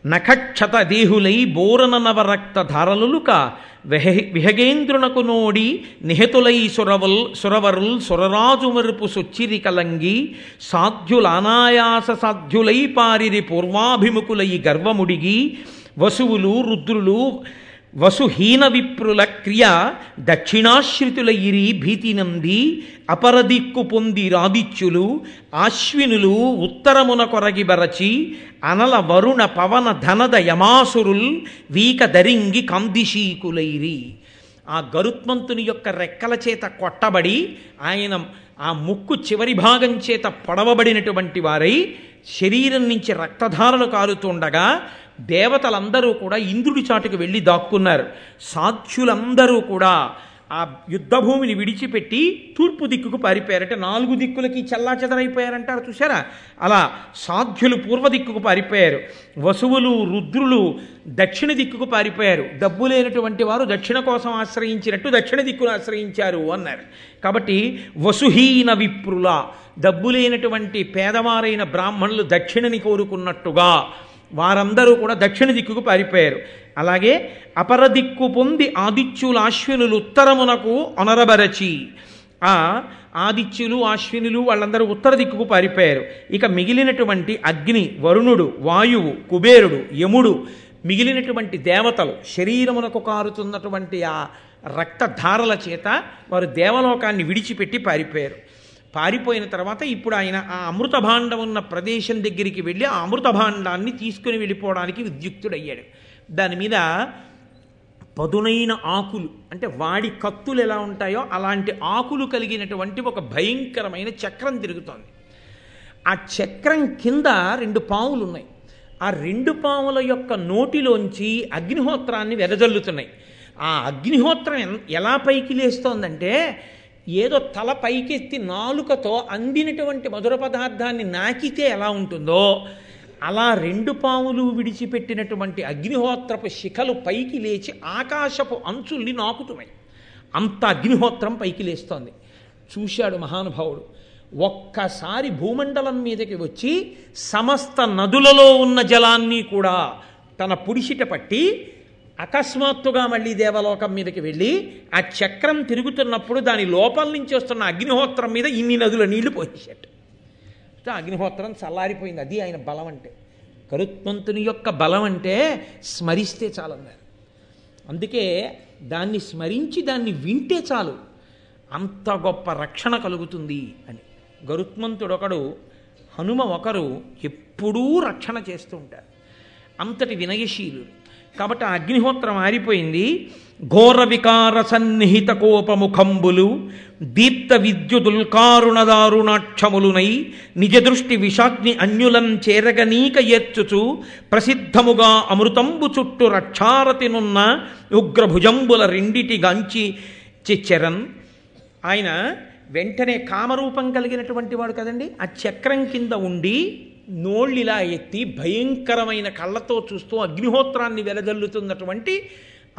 నఖక్షత దేహులై బోరన నవరక్త ధారలుక విహగేంద్రునకు నోడి నిహతులై సురవరుల్ సురరాజు మరుపు సొచ్చిరి కలంగి సాధ్యులానాయాస సాధ్యులై పారిరి పూర్వాభిముఖులై గర్వముడిగి వసువులు రుద్రులు వసుహీన విప్రుల క్రియ దక్షిణాశ్రితులయిరి భీతినంది అపరదిక్కు పొంది రాదిత్యులు ఆశ్వినులు ఉత్తరమున కొరగి బరచి అనల వరుణ పవన ధనద యమాసురుల్ వీక దరింగి కందిశీకులైరి. ఆ గరుత్మంతుని యొక్క రెక్కల చేత కొట్టబడి ఆయన ఆ ముక్కు చివరి భాగం చేత పొడవబడినటువంటి వారై శరీరం నుంచి రక్తధారలు కారుతుండగా దేవతలందరూ కూడా ఇంద్రుడి చాటుకు వెళ్ళి దాక్కున్నారు. సాధ్యులందరూ కూడా ఆ యుద్ధభూమిని విడిచిపెట్టి తూర్పు దిక్కుకు పారిపోయారంటే 4 దిక్కులకి చెల్లాచెదరైపోయారంటారు చూసారా, అలా సాధ్యులు పూర్వ దిక్కుకు పారిపోయారు, వసువులు రుద్రులు దక్షిణ దిక్కుకు పారిపోయారు, డబ్బు లేనటువంటి వారు దక్షిణ కోసం ఆశ్రయించినట్టు దక్షిణ దిక్కును ఆశ్రయించారు అన్నారు. కాబట్టి వసుహీన విప్రుల డబ్బు లేనటువంటి పేదవారైన బ్రాహ్మణులు దక్షిణని కోరుకున్నట్టుగా వారందరూ కూడా దక్షిణ దిక్కుకు పారిపోయారు. అలాగే అపరదిక్కు పొంది ఆదిత్యులు అశ్వినులు ఉత్తరమునకు అనరబరచి ఆ ఆదిత్యులు అశ్వినులు వాళ్ళందరూ ఉత్తర దిక్కుకు పారిపోయారు. ఇక మిగిలినటువంటి అగ్ని, వరుణుడు, వాయువు, కుబేరుడు, యముడు, మిగిలినటువంటి దేవతలు శరీరమునకు కారుతున్నటువంటి ఆ రక్తధారల చేత వారు దేవలోకాన్ని విడిచిపెట్టి పారిపోయారు. పారిపోయిన తర్వాత ఇప్పుడు ఆయన ఆ అమృత భాండం ఉన్న ప్రదేశం దగ్గరికి వెళ్ళి ఆ అమృత భాండాన్ని తీసుకుని వెళ్ళిపోవడానికి ఉద్యుక్తుడయ్యాడు. దాని మీద పదునైన ఆకులు అంటే వాడి కత్తులు ఎలా ఉంటాయో అలాంటి ఆకులు కలిగినటువంటి ఒక భయంకరమైన చక్రం తిరుగుతోంది. ఆ చక్రం కింద 2 పాములు ఉన్నాయి. ఆ 2 పాముల యొక్క నోటిలోంచి అగ్నిహోత్రాన్ని వెదజల్లుతున్నాయి. ఆ అగ్నిహోత్రం ఎలా పైకి లేస్తోందంటే ఏదో తల పైకెత్తి నాలుకతో అందినటువంటి మధుర పదార్థాన్ని నాకితే ఎలా ఉంటుందో అలా 2 పాములు విడిచిపెట్టినటువంటి అగ్నిహోత్రపు శిఖలు పైకి లేచి ఆకాశపు అంచుల్ని నాకుతున్నాయి. అంత అగ్నిహోత్రం పైకి లేస్తోంది. చూశాడు మహానుభావుడు. ఒక్కసారి భూమండలం మీదకి వచ్చి సమస్త నదులలో ఉన్న జలాన్ని కూడా తన పుడిసిట పట్టి అకస్మాత్తుగా మళ్ళీ దేవలోకం మీదకి వెళ్ళి ఆ చక్రం తిరుగుతున్నప్పుడు దాని లోపల నుంచి వస్తున్న అగ్నిహోత్రం మీద ఇన్ని నదుల నీళ్లు పోసేశాడు. అగ్నిహోత్రం చల్లారిపోయింది. అది ఆయన బలం అంటే. గరుత్మంతుని యొక్క బలం అంటే స్మరిస్తే చాలన్నారు. అందుకే దాన్ని స్మరించి దాన్ని వింటే చాలు, అంత గొప్ప రక్షణ కలుగుతుంది అని. గరుత్మంతుడు ఒకడు, హనుమ ఒకరు ఎప్పుడూ రక్షణ చేస్తూ ఉంటారు. అంతటి వినయశీలుడు. కాబట్టి ఆ అగ్నిహోత్రం ఆరిపోయింది. ఘోర వికార సన్నిహిత కోపముఖంబులు దీప్త విద్యుదుల్కారుణదారుణాక్షములునై నిజ దృష్టి విషాగ్ని అన్యులం చేరగనీక ఏర్చుచు ప్రసిద్ధముగా అమృతంబు చుట్టూ రక్షారతినున్న ఉగ్రభుజంబుల రెండిటి గాంచి చిచ్చరన్. ఆయన వెంటనే కామరూపం కలిగినటువంటి వాడు కదండి. ఆ చక్రం కింద ఉండి నోళ్ళిలా ఎత్తి భయంకరమైన కళ్ళతో చూస్తూ అగ్నిహోత్రాన్ని వెలజల్లుతున్నటువంటి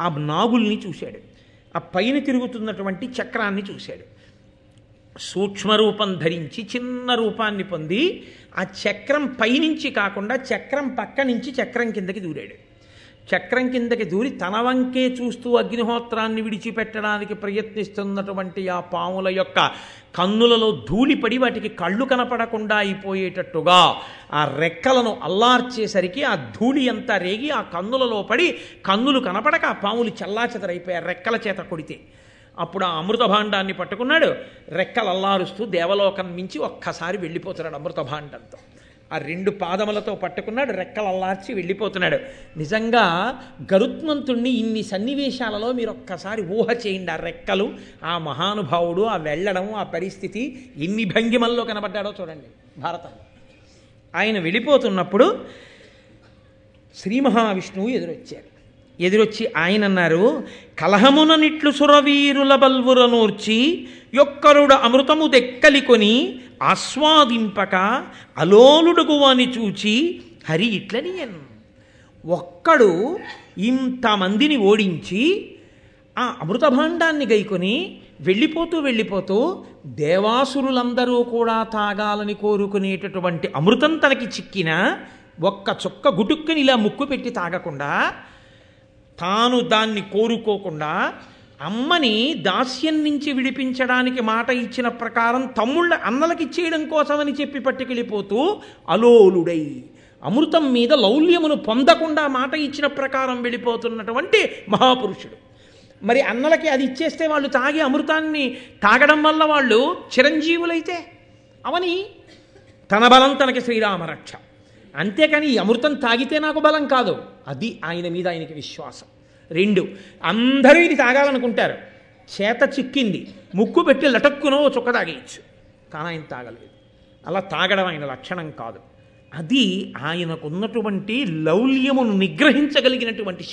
ఆ నాగుల్ని చూశాడు. ఆ పైన తిరుగుతున్నటువంటి చక్రాన్ని చూశాడు. సూక్ష్మరూపం ధరించి చిన్న రూపాన్ని పొంది ఆ చక్రం పైనుంచి కాకుండా చక్రం పక్క నుంచి చక్రం కిందకి దూరాడు. చక్రం కిందకి దూరి తన వంకే చూస్తూ అగ్నిహోత్రాన్ని విడిచిపెట్టడానికి ప్రయత్నిస్తున్నటువంటి ఆ పాముల యొక్క కన్నులలో ధూళిపడి వాటికి కళ్ళు కనపడకుండా అయిపోయేటట్టుగా ఆ రెక్కలను అల్లార్చేసరికి ఆ ధూళి అంతా రేగి ఆ కన్నులలో పడి కన్నులు కనపడక ఆ పాములు చల్లాచెదరైపోయారు రెక్కల చేత కొడితే. అప్పుడు ఆ అమృత భాండాన్ని పట్టుకున్నాడు, రెక్కలు అల్లారుస్తూ దేవలోకం మించి ఒక్కసారి వెళ్ళిపోతున్నాడు అమృత భాండంతో. ఆ రెండు పాదములతో పట్టుకున్నాడు, రెక్కలు అల్లార్చి వెళ్ళిపోతున్నాడు. నిజంగా గరుత్మంతుణ్ణి ఇన్ని సన్నివేశాలలో మీరు ఒక్కసారి ఊహ చేయండి. ఆ రెక్కలు, ఆ మహానుభావుడు, ఆ వెళ్ళడం, ఆ పరిస్థితి ఎన్ని భంగిమల్లో కనబడ్డాడో చూడండి భారతంలో. ఆయన వెళ్ళిపోతున్నప్పుడు శ్రీ మహావిష్ణువు ఎదురొచ్చి ఆయన అన్నారు, కలహముననిట్లు సురవీరుల బల్వురనూర్చి యొక్కరుడ అమృతము దెక్కలికొని ఆస్వాదింపక అలోలుడుగువని చూచి హరి ఇట్లనియన్. ఒక్కడు ఇంతమందిని ఓడించి ఆ అమృత భాండాన్ని గైకొని వెళ్ళిపోతూ దేవాసురులందరూ కూడా తాగాలని కోరుకునేటటువంటి అమృతం తనకి చిక్కిన ఒక్క చుక్క గుటుక్కుని ఇలా ముక్కు పెట్టి తాగకుండా, తాను దాన్ని కోరుకోకుండా అమ్మని దాస్యం నుంచి విడిపించడానికి మాట ఇచ్చిన ప్రకారం తమ్ముళ్ళ అన్నలకి ఇచ్చేయడం కోసమని చెప్పి పట్టుకెళ్ళిపోతూ అలోలుడై అమృతం మీద లౌల్యమును పొందకుండా మాట ఇచ్చిన ప్రకారం వెళ్ళిపోతున్నటువంటి మహాపురుషుడు. మరి అన్నలకి అది ఇచ్చేస్తే వాళ్ళు తాగి అమృతాన్ని తాగడం వల్ల వాళ్ళు చిరంజీవులైతే అవని తన బలం తనకి శ్రీరామరక్ష. అంతేకాని ఈ అమృతం తాగితే నాకు బలం కాదు. అది ఆయన మీద ఆయనకి విశ్వాసం. రెండు, అందరూ ఇది తాగాలనుకుంటారు, చేత చిక్కింది, ముక్కు పెట్టి లటక్కునో చుక్క తాగేయచ్చు, కానీ ఆయన తాగలేదు. అలా తాగడం ఆయన లక్షణం కాదు. అది ఆయనకున్నటువంటి లౌల్యమును నిగ్రహించగలిగినటువంటి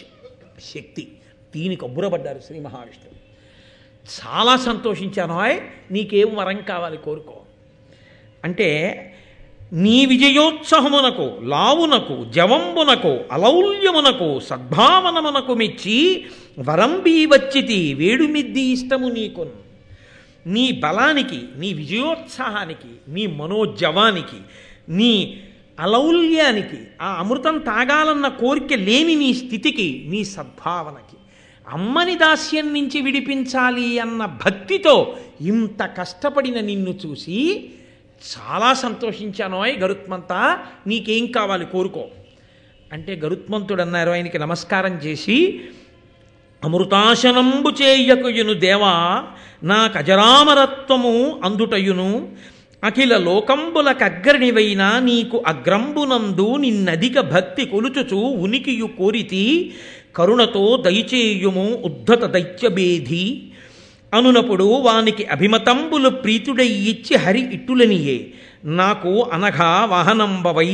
శక్తి. దీనికి అబ్బురపడ్డారు శ్రీ మహావిష్ణువు. చాలా సంతోషించాను, నీకేం వరం కావాలి కోరుకో అంటే, నీ విజయోత్సహమునకు లావునకు జవంబునకు అలౌల్యమునకు సద్భావనమునకు మెచ్చి వరంబీ వచ్చితి వేడుమిద్ది ఇష్టము నీకు. నీ బలానికి, నీ విజయోత్సాహానికి, నీ మనోజవానికి, నీ అలౌల్యానికి, ఆ అమృతం తాగాలన్న కోరిక లేని నీ స్థితికి, నీ సద్భావనకి, అమ్మని దాస్యం నుంచి విడిపించాలి అన్న భక్తితో ఇంత కష్టపడిన నిన్ను చూసి చాలా సంతోషించానోయ్ గరుత్మంతా, నీకేం కావాలి కోరుకో అంటే, గరుత్మంతుడు అన్నారు ఆయనకి నమస్కారం చేసి, అమృతాశనంబు చేయకుయును దేవా నాకు అజరామరత్వము అందుటయును అఖిల లోకంబుల కగ్గరినివైనా నీకు అగ్రంబునందు నిన్నధిక భక్తి కొలుచుచు ఉనికియు కోరితి కరుణతో దయచేయుము ఉద్ధత దైత్యభేది అనునప్పుడు వానికి అభిమతంబులు ప్రీతుడై ఇచ్చి హరి ఇట్టులనియే నాకు అనఘా వాహనంబవై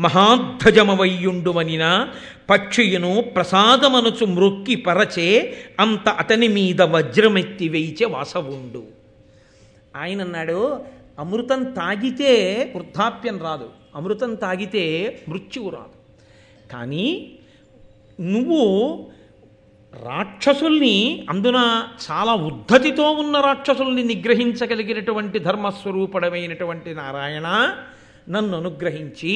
మహాధ్వజమవయ్యుండువనిన పక్షియును ప్రసాదమనుచు మ్రొక్కి పరచే అంత అతని మీద వజ్రమెత్తి వేయిచే వాసవుండు. ఆయన అన్నాడు, అమృతం తాగితే వృద్ధాప్యం రాదు, అమృతం తాగితే మృత్యువు రాదు. కానీ నువ్వు రాక్షసుల్ని, అందున చాలా ఉద్ధతితో ఉన్న రాక్షసుల్ని నిగ్రహించగలిగినటువంటి ధర్మస్వరూపడమైనటువంటి నారాయణ, నన్ను అనుగ్రహించి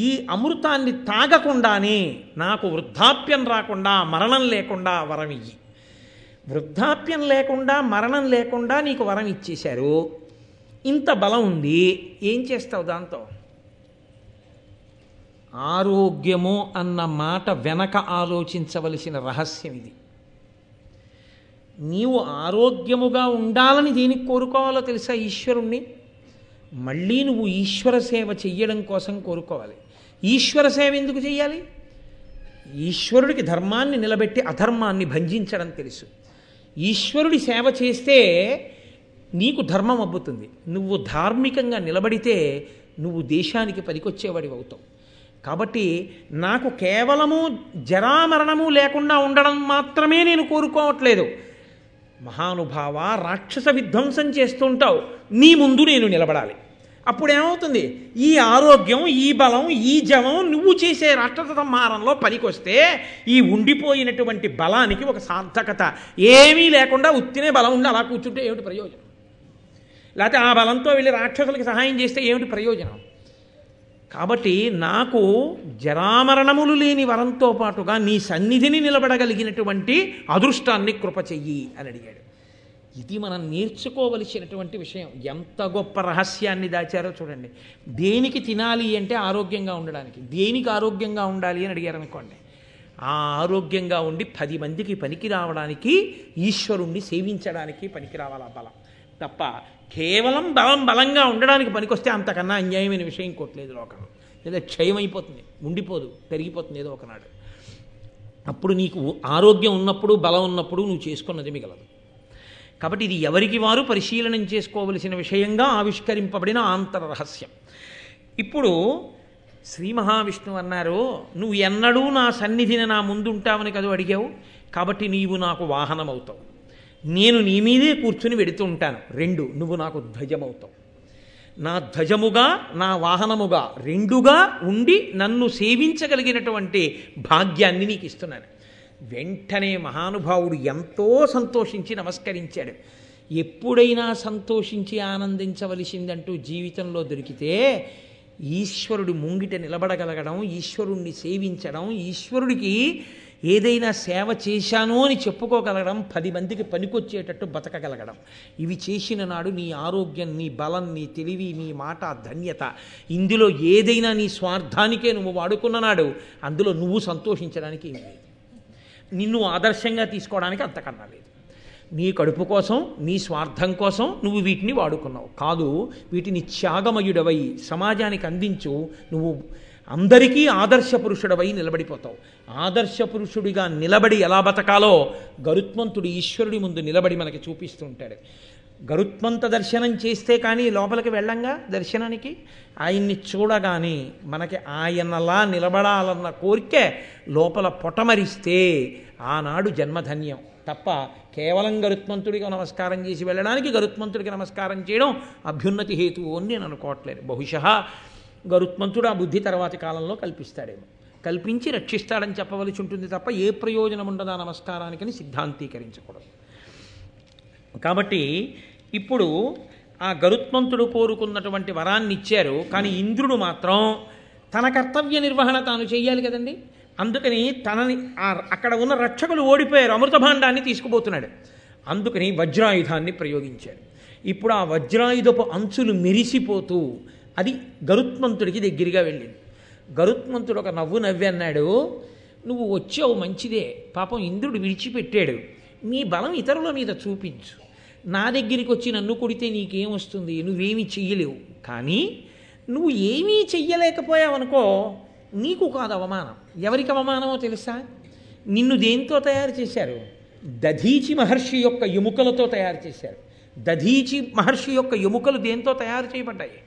ఈ అమృతాన్ని తాగకుండానే నాకు వృద్ధాప్యం రాకుండా మరణం లేకుండా వరం ఇయ్యి. వృద్ధాప్యం లేకుండా మరణం లేకుండా నీకు వరం ఇచ్చేశారు, ఇంత బలం ఉంది, ఏం చేస్తావు దాంతో? ఆరోగ్యము అన్న మాట వెనక ఆలోచించవలసిన రహస్యం ఇది. నీవు ఆరోగ్యముగా ఉండాలని దేనికి కోరుకోవాలో తెలుసా? ఈశ్వరుణ్ణి. మళ్ళీ నువ్వు ఈశ్వర సేవ చెయ్యడం కోసం కోరుకోవాలి. ఈశ్వర సేవ ఎందుకు చెయ్యాలి? ఈశ్వరుడికి ధర్మాన్ని నిలబెట్టి అధర్మాన్ని భంజించడం తెలుసు. ఈశ్వరుడి సేవ చేస్తే నీకు ధర్మం అబ్బుతుంది. నువ్వు ధార్మికంగా నిలబడితే నువ్వు దేశానికి పనికొచ్చేవాడివి అవుతావు. కాబట్టి నాకు కేవలము జరామరణము లేకుండా ఉండడం మాత్రమే నేను కోరుకోవట్లేదు. మహానుభావ, రాక్షస విధ్వంసం చేస్తుంటావు, నీ ముందు నేను నిలబడాలి. అప్పుడేమవుతుంది? ఈ ఆరోగ్యం, ఈ బలం, ఈ జవం నువ్వు చేసే రాక్షస సంహారంలో పనికొస్తే ఈ ఉండిపోయినటువంటి బలానికి ఒక సార్థకత. ఏమీ లేకుండా ఉత్తినే బలం ఉండి అలా కూర్చుంటే ఏమిటి ప్రయోజనం? లేకపోతే ఆ బలంతో వెళ్ళి రాక్షసులకి సహాయం చేస్తే ఏమిటి ప్రయోజనం? కాబట్టి నాకు జరామరణములు లేని వరంతో పాటుగా నీ సన్నిధిని నిలబడగలిగినటువంటి అదృష్టాన్ని కృప చెయ్యి అని అడిగాడు. ఇది మనం నేర్చుకోవలసినటువంటి విషయం. ఎంత గొప్ప రహస్యాన్ని దాచారో చూడండి. దేనికి తినాలి అంటే ఆరోగ్యంగా ఉండడానికి, దేనికి ఆరోగ్యంగా ఉండాలి అని అడిగారు అనుకోండి, ఆ ఆరోగ్యంగా ఉండి 10 మందికి పనికి రావడానికి, ఈశ్వరుణ్ణి సేవించడానికి పనికి రావాలి ఆ బలం తప్ప కేవలం బలంగా ఉండడానికి పనికొస్తే అంతకన్నా అన్యాయమైన విషయం ఇంకోట్లేదు లోకం. లేదా క్షయమైపోతుంది, ఉండిపోదు, పెరిగిపోతుంది ఏదో ఒకనాడు. అప్పుడు నీకు ఆరోగ్యం ఉన్నప్పుడు, బలం ఉన్నప్పుడు నువ్వు చేసుకున్నది మిగలదు. కాబట్టి ఇది ఎవరికి వారు పరిశీలనం చేసుకోవలసిన విషయంగా ఆవిష్కరింపబడిన ఆంతర రహస్యం. ఇప్పుడు శ్రీ మహావిష్ణువు అన్నారు, నువ్వు ఎన్నడూ నా సన్నిధిని నా ముందుంటావని కదా అడిగావు, కాబట్టి నీవు నాకు వాహనం అవుతావు, నేను నీ మీదే కూర్చుని వెడుతూ ఉంటాను. 2, నువ్వు నాకు ధ్వజమవుతావు. నా ధ్వజముగా నా వాహనముగా రెండుగా ఉండి నన్ను సేవించగలిగినటువంటి భాగ్యాన్ని నీకు ఇస్తున్నాను. వెంటనే మహానుభావుడు ఎంతో సంతోషించి నమస్కరించాడు. ఎప్పుడైనా సంతోషించి ఆనందించవలసిందంటూ జీవితంలో దొరికితే ఈశ్వరుడి ముంగిట నిలబడగలగడం, ఈశ్వరుణ్ణి సేవించడం, ఈశ్వరుడికి ఏదైనా సేవ చేశాను అని చెప్పుకోగలగడం, 10 మందికి పనికొచ్చేటట్టు బతకగలగడం. ఇవి చేసిన నాడు నీ ఆరోగ్యం, నీ బలం, నీ తెలివి, నీ మాట, ధన్యత, ఇందులో ఏదైనా నీ స్వార్థానికే నువ్వు వాడుకున్న నాడు అందులో నువ్వు సంతోషించడానికి ఏం లేదు. నిన్ను ఆదర్శంగా తీసుకోవడానికి అంతకన్నా లేదు. నీ కడుపు కోసం, నీ స్వార్థం కోసం నువ్వు వీటిని వాడుకున్నావు కాదు. వీటిని త్యాగమయుడవై సమాజానికి అందించు, నువ్వు అందరికీ ఆదర్శ పురుషుడవై నిలబడిపోతావు. ఆదర్శ పురుషుడిగా నిలబడి ఎలా బతకాలో గరుత్మంతుడు ఈశ్వరుడి ముందు నిలబడి మనకి చూపిస్తూ ఉంటాడు. గరుత్మంత దర్శనం చేస్తే కానీ లోపలికి వెళ్ళంగా దర్శనానికి, ఆయన్ని చూడగానే మనకి ఆయనలా నిలబడాలన్న కోరికే లోపల పొటమరిస్తే ఆనాడు జన్మధన్యం తప్ప కేవలం గరుత్మంతుడికి నమస్కారం చేసి వెళ్ళడానికి గరుత్మంతుడికి నమస్కారం చేయడం అభ్యున్నతి హేతువు అని నేను అనుకోవట్లేదు. బహుశः గరుత్మంతుడు ఆ బుద్ధి తర్వాతి కాలంలో కల్పిస్తాడేమో, కల్పించి రక్షిస్తాడని చెప్పవలసి ఉంటుంది తప్ప ఏ ప్రయోజనం ఉండదు ఆ నమస్కారానికని సిద్ధాంతీకరించకూడదు. కాబట్టి ఇప్పుడు ఆ గరుత్మంతుడు కోరుకున్నటువంటి వరాన్ని ఇచ్చారు, కానీ ఇంద్రుడు మాత్రం తన కర్తవ్య నిర్వహణ తాను చెయ్యాలి కదండి. అందుకని తనని అక్కడ ఉన్న రక్షకులు ఓడిపోయారు, అమృతభాండాన్ని తీసుకుపోతున్నాడు. అందుకని వజ్రాయుధాన్ని ప్రయోగించాడు. ఇప్పుడు ఆ వజ్రాయుధపు అంచులు మెరిసిపోతూ అది గరుత్మంతుడికి దగ్గరగా వెళ్ళింది. గరుత్మంతుడు ఒక నవ్వు నవ్వి అన్నాడు, నువ్వు వచ్చావు మంచిదే, పాపం ఇంద్రుడు విడిచిపెట్టాడు, నీ బలం ఇతరుల మీద చూపించు. నా దగ్గరికి వచ్చి నన్ను కొడితే నీకేం వస్తుంది, నువ్వేమీ చెయ్యలేవు. కానీ నువ్వు ఏమీ చెయ్యలేకపోయావనుకో నీకు కాదు అవమానం. ఎవరికి అవమానమో తెలుసా? నిన్ను దేంతో తయారు చేశారు? దధీచి మహర్షి యొక్క ఎముకలతో తయారు చేశారు. దధీచి మహర్షి యొక్క ఎముకలు దేంతో తయారు చేయబడ్డాయి?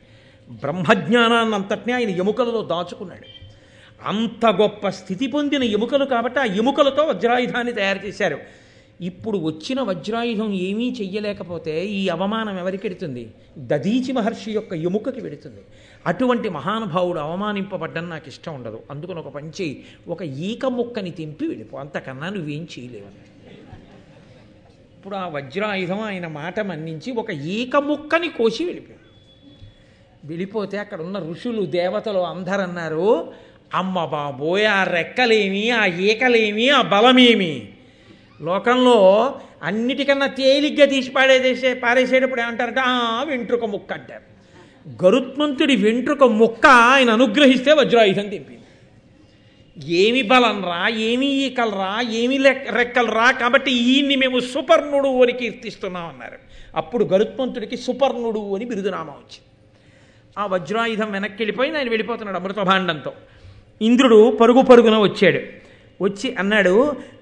బ్రహ్మజ్ఞానాన్ని అంతటినీ ఆయన ఎముకలలో దాచుకున్నాడు. అంత గొప్ప స్థితి పొందిన ఎముకలు కాబట్టి ఆ ఎముకలతో వజ్రాయుధాన్ని తయారు చేశారు. ఇప్పుడు వచ్చిన వజ్రాయుధం ఏమీ చెయ్యలేకపోతే ఈ అవమానం ఎవరికి వెడుతుంది? దధీచి మహర్షి యొక్క ఎముకకి వెడుతుంది. అటువంటి మహానుభావుడు అవమానింపబడ్డం నాకు ఇష్టం ఉండదు. అందుకని ఒక పంచి ఒక ఈక ముక్కని తెంపి వెళ్ళిపో, అంతకన్నా నువ్వేం చేయలేవని. ఇప్పుడు ఆ వజ్రాయుధం ఆయన మాట మన్నించి ఒక ఈక ముక్కని కోసి వెళ్ళిపోతే అక్కడ ఉన్న ఋషులు, దేవతలు అందరూ అన్నారు, అమ్మ బాబోయ్, ఆ రెక్కలేమి, ఆ ఈకలేమి, ఆ బలమేమి. లోకంలో అన్నిటికన్నా తేలిగ్గా తీసి పారేసేటప్పుడు ఏమంటారంటే వెంట్రుక ముక్క అంటారు. గరుత్మంతుడి వెంట్రుక ముక్క ఆయన అనుగ్రహిస్తే వజ్రాయుధం తెంపింది. ఏమి బలం రా, ఏమి ఈకలరా, ఏమి రెక్కలరా, కాబట్టి ఈయన్ని మేము సుపర్ణుడు అని కీర్తిస్తున్నాం అన్నారు. అప్పుడు గరుత్మంతుడికి సుపర్ణుడు అని బిరుదునామా వచ్చింది. ఆ వజ్రాయుధం వెనక్కి వెళ్ళిపోయి ఆయన వెళ్ళిపోతున్నాడు అమృతభాండంతో. ఇంద్రుడు పరుగున వచ్చాడు. వచ్చి అన్నాడు,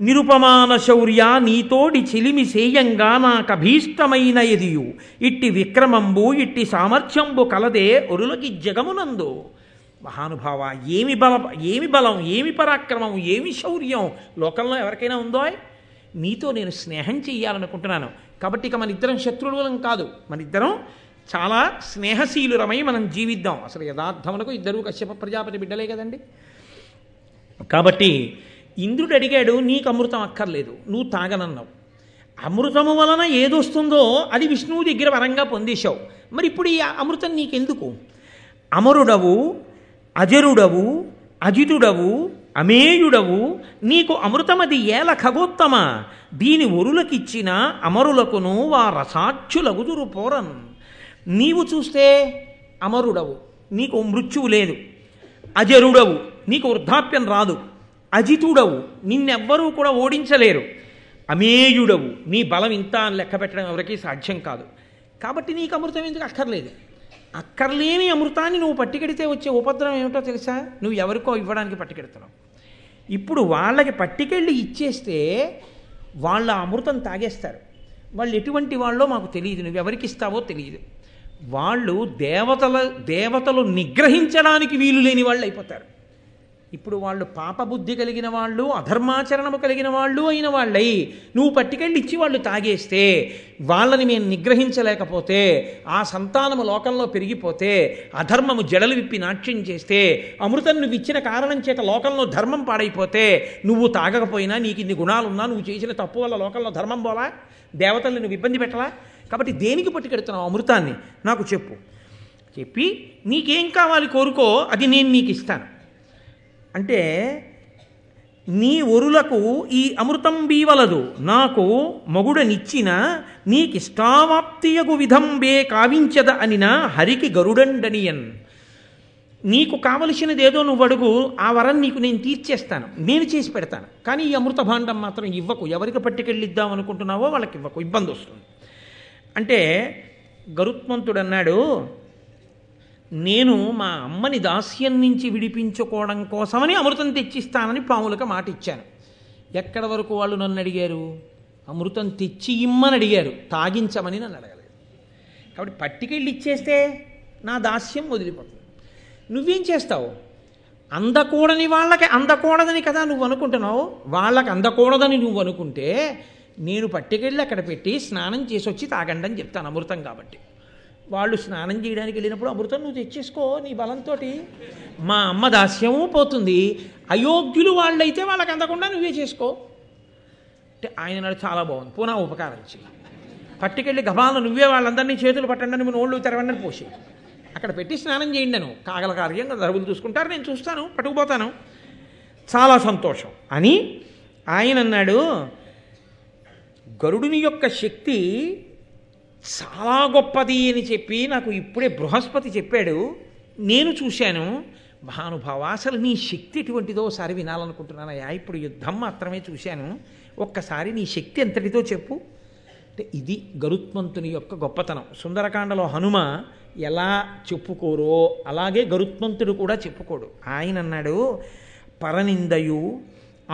నిరుపమాన శౌర్య నీతోడి చెలిమి సేయంగా నాకభీష్టమైన ఎదియు, ఇట్టి విక్రమంబు ఇట్టి సామర్థ్యంబు కలదే ఒరులకి జగమునందు. మహానుభావ, ఏమి బలం, ఏమి పరాక్రమం, ఏమి శౌర్యం లోకంలో ఎవరికైనా ఉందో? నీతో నేను స్నేహం చెయ్యాలనుకుంటున్నాను. కాబట్టి ఇక మన ఇద్దరం శత్రువులం కాదు, మన ఇద్దరం చాలా స్నేహశీలురమై మనం జీవిద్దాం. అసలు యథార్థమునకు ఇద్దరు కశ్యప ప్రజాపతి బిడ్డలే కదండి. కాబట్టి ఇంద్రుడు అడిగాడు, నీకు అమృతం అక్కర్లేదు, నువ్వు తాగనన్నావు. అమృతము వలన ఏదొస్తుందో అది విష్ణువు దగ్గర వరంగా పొందేశావు. మరి ఇప్పుడు ఈ అమృతం నీకెందుకు? అమరుడవు, అజరుడవు, అజితుడవు, అమేయుడవు, నీకు అమృతమది ఏల ఖగోత్తమ, దీని ఒరులకిచ్చిన అమరులకును వారసాక్షులగుదురు పోరన్. నీవు చూస్తే అమరుడవు, నీకు మృత్యువు లేదు. అజరుడవు, నీకు వృద్ధాప్యం రాదు. అజితుడవు, నిన్నెవ్వరూ కూడా ఓడించలేరు. అమేయుడవు, నీ బలం ఇంత అని లెక్క పెట్టడం ఎవరికీ సాధ్యం కాదు. కాబట్టి నీకు అమృతం ఎందుకు అక్కర్లేదు. అక్కర్లేని అమృతాన్ని నువ్వు పట్టుకెడితే వచ్చే ఉపద్రవం ఏమిటో తెలుసా? నువ్వు ఎవరికో ఇవ్వడానికి పట్టుకెడుతున్నావు. ఇప్పుడు వాళ్ళకి పట్టుకెళ్ళి ఇచ్చేస్తే వాళ్ళ అమృతం తాగేస్తారు. వాళ్ళు ఎటువంటి వాళ్ళో మాకు తెలియదు, నువ్వు ఎవరికి ఇస్తావో తెలియదు. వాళ్ళు దేవతలు నిగ్రహించడానికి వీలు లేని వాళ్ళు అయిపోతారు. ఇప్పుడు వాళ్ళు పాపబుద్ధి కలిగిన వాళ్ళు, అధర్మాచరణము కలిగిన వాళ్ళు అయిన వాళ్ళై నువ్వు పట్టుకెళ్ళి ఇచ్చి వాళ్ళు తాగేస్తే, వాళ్ళని మేము నిగ్రహించలేకపోతే, ఆ సంతానము లోకంలో పెరిగిపోతే, అధర్మము జడలు విప్పి నాట్యం చేస్తే, అమృతం నువ్వు ఇచ్చిన కారణం చేత లోకంలో ధర్మం పాడైపోతే, నువ్వు తాగకపోయినా నీకు ఇన్ని గుణాలున్నా నువ్వు చేసిన తప్పు వల్ల లోకంలో ధర్మం పోలా, దేవతల్ని నువ్వు ఇబ్బంది పెట్టలా. కాబట్టి దేనికి పట్టుకెడుతున్నావు అమృతాన్ని నాకు చెప్పు. చెప్పి నీకేం కావాలి కోరుకో, అది నేను నీకు ఇస్తాను అంటే, నీ ఒరులకు ఈ అమృతం బీవలదు, నాకు మగుడనిచ్చిన నీకిష్టావాప్తియగు విధంబే కావించద అనిన హరికి గరుడండనియన్. నీకు కావలసినదేదో నువ్వు అడుగు, ఆ వరం నీకు నేను తీర్చేస్తాను, నేను చేసి పెడతాను. కానీ ఈ అమృత భాండం మాత్రం ఇవ్వకు. ఎవరికి పట్టుకెళ్ళిద్దాం అనుకుంటున్నావో వాళ్ళకి ఇవ్వకు, ఇబ్బంది వస్తుంది అంటే. గరుత్మంతుడు అన్నాడు, నేను మా అమ్మని దాస్యం నుంచి విడిపించుకోవడం కోసమని అమృతం తెచ్చిస్తానని పాములకు మాట ఇచ్చాను. ఎక్కడి వరకు వాళ్ళు నన్ను అడిగారు? అమృతం తెచ్చి ఇమ్మని అడిగారు, తాగించమని నన్ను అడగలేదు. కాబట్టి పట్టుకెళ్ళి ఇచ్చేస్తే నా దాస్యం వదిలిపోతుంది. నువ్వేం చేస్తావు? అందకూడని వాళ్ళకి అందకూడదని కదా నువ్వు అనుకుంటున్నావు. వాళ్ళకి అందకూడదని నువ్వు అనుకుంటే నేను పట్టుకెళ్ళి అక్కడ పెట్టి స్నానం చేసి వచ్చి తాగండి అని చెప్తాను, అమృతం కాబట్టి. వాళ్ళు స్నానం చేయడానికి వెళ్ళినప్పుడు అమృతం నువ్వు తెచ్చేసుకో నీ బలంతో. మా అమ్మ దాస్యము పోతుంది. అయోగ్యులు వాళ్ళైతే వాళ్ళకి అందకుండా నువ్వే చేసుకో అంటే ఆయన నాడు చాలా బాగుంది. పూనా ఉపకారం చేయి, పట్టుకెళ్ళి గబాలను నువ్వే వాళ్ళందరినీ చేతులు పట్టండి, నువ్వు నోళ్ళు తెరవండి అని పోసి అక్కడ పెట్టి స్నానం చేయండి. నేను కాగల కార్యంగా దరువులు చూసుకుంటారు, నేను చూస్తాను, పట్టుకుపోతాను, చాలా సంతోషం అని ఆయన అన్నాడు. గరుడుని యొక్క శక్తి చాలా గొప్పది అని చెప్పి నాకు ఇప్పుడే బృహస్పతి చెప్పాడు. నేను చూశాను. మహానుభావ, అసలు నీ శక్తి ఎటువంటిదో ఒకసారి వినాలనుకుంటున్నానయ్యా. ఇప్పుడు యుద్ధం మాత్రమే చూశాను, ఒక్కసారి నీ శక్తి ఎంతటిదో చెప్పు అంటే. ఇది గరుత్మంతుని యొక్క గొప్పతనం. సుందరకాండలో హనుమ ఎలా చెప్పుకోరో అలాగే గరుత్మంతుడు కూడా చెప్పుకోడు. ఆయన అన్నాడు, పరనిందయు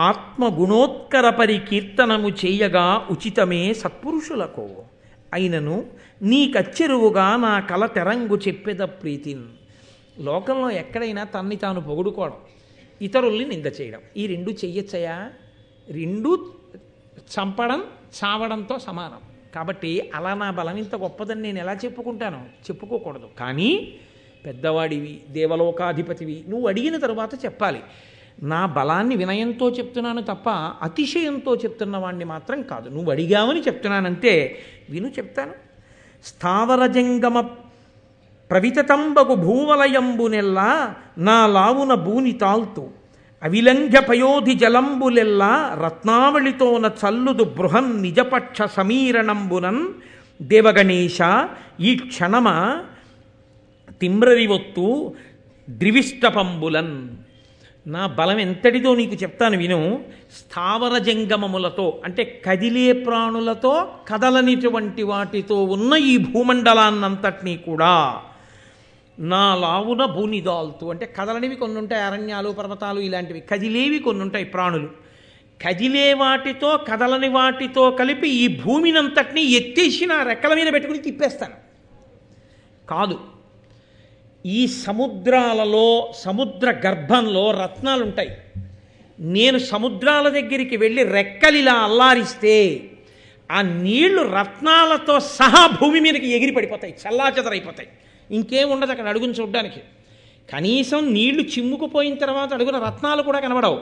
ఆత్మగుణోత్కర పరికీర్తనము చేయగా ఉచితమే సత్పురుషులకు, అయినను నీకచ్చెరువుగా నా కల తెరంగు చెప్పేద ప్రీతిన్. లోకంలో ఎక్కడైనా తన్ని తాను పొగుడుకోవడం, ఇతరుల్ని నింద చేయడం, ఈ రెండు చెయ్యొచ్చయా? రెండు చంపడం చావడంతో సమానం. కాబట్టి అలా నా బలం ఇంత గొప్పదని నేను ఎలా చెప్పుకుంటాను? చెప్పుకోకూడదు. కానీ పెద్దవాడివి, దేవలోకాధిపతివి, నువ్వు అడిగిన తరువాత చెప్పాలి. నా బలాన్ని వినయంతో చెప్తున్నాను తప్ప అతిశయంతో చెప్తున్న వాడిని మాత్రం కాదు. నువ్వు అడిగావని చెప్తున్నానంతే, విను చెప్తాను. స్థావరజంగమ ప్రవితతంబగు భూవలయంబునెల్లా నా లావున భూని తాల్తు, అవిలంఘ్య పయోధి జలంబులెల్లా రత్నావళితోన చల్లుదు బృహన్ నిజపక్ష సమీరణంబునన్. దేవగణేశ ఈ క్షణమ తిమ్రరివొత్తు ద్రివిష్టపంబులన్. నా బలం ఎంతటిదో నీకు చెప్తాను విను. స్థావర జంగమములతో అంటే కదిలే ప్రాణులతో కదలనిటువంటి వాటితో ఉన్న ఈ భూమండలాన్నంతటినీ కూడా నా లావున భూనిదాల్తూ అంటే కదలనివి కొన్ని ఉంటాయి, అరణ్యాలు పర్వతాలు ఇలాంటివి. కదిలేవి కొన్ని ఉంటాయి ప్రాణులు. కదిలే వాటితో కదలని వాటితో కలిపి ఈ భూమినంతటినీ ఎత్తేసి నా రెక్కల మీద పెట్టుకుని తిప్పేస్తాను. కాదు, ఈ సముద్రాలలో సముద్ర గర్భంలో రత్నాలు ఉంటాయి. నేను సముద్రాల దగ్గరికి వెళ్ళి రెక్కలిలా అల్లారిస్తే ఆ నీళ్లు రత్నాలతో సహా భూమి మీదకి ఎగిరి పడిపోతాయి, చల్లాచెదరైపోతాయి. ఇంకేం ఉండదు అక్కడ అడుగుని చూడడానికి. కనీసం నీళ్లు చిమ్ముకుపోయిన తర్వాత అడుగున రత్నాలు కూడా కనబడవు,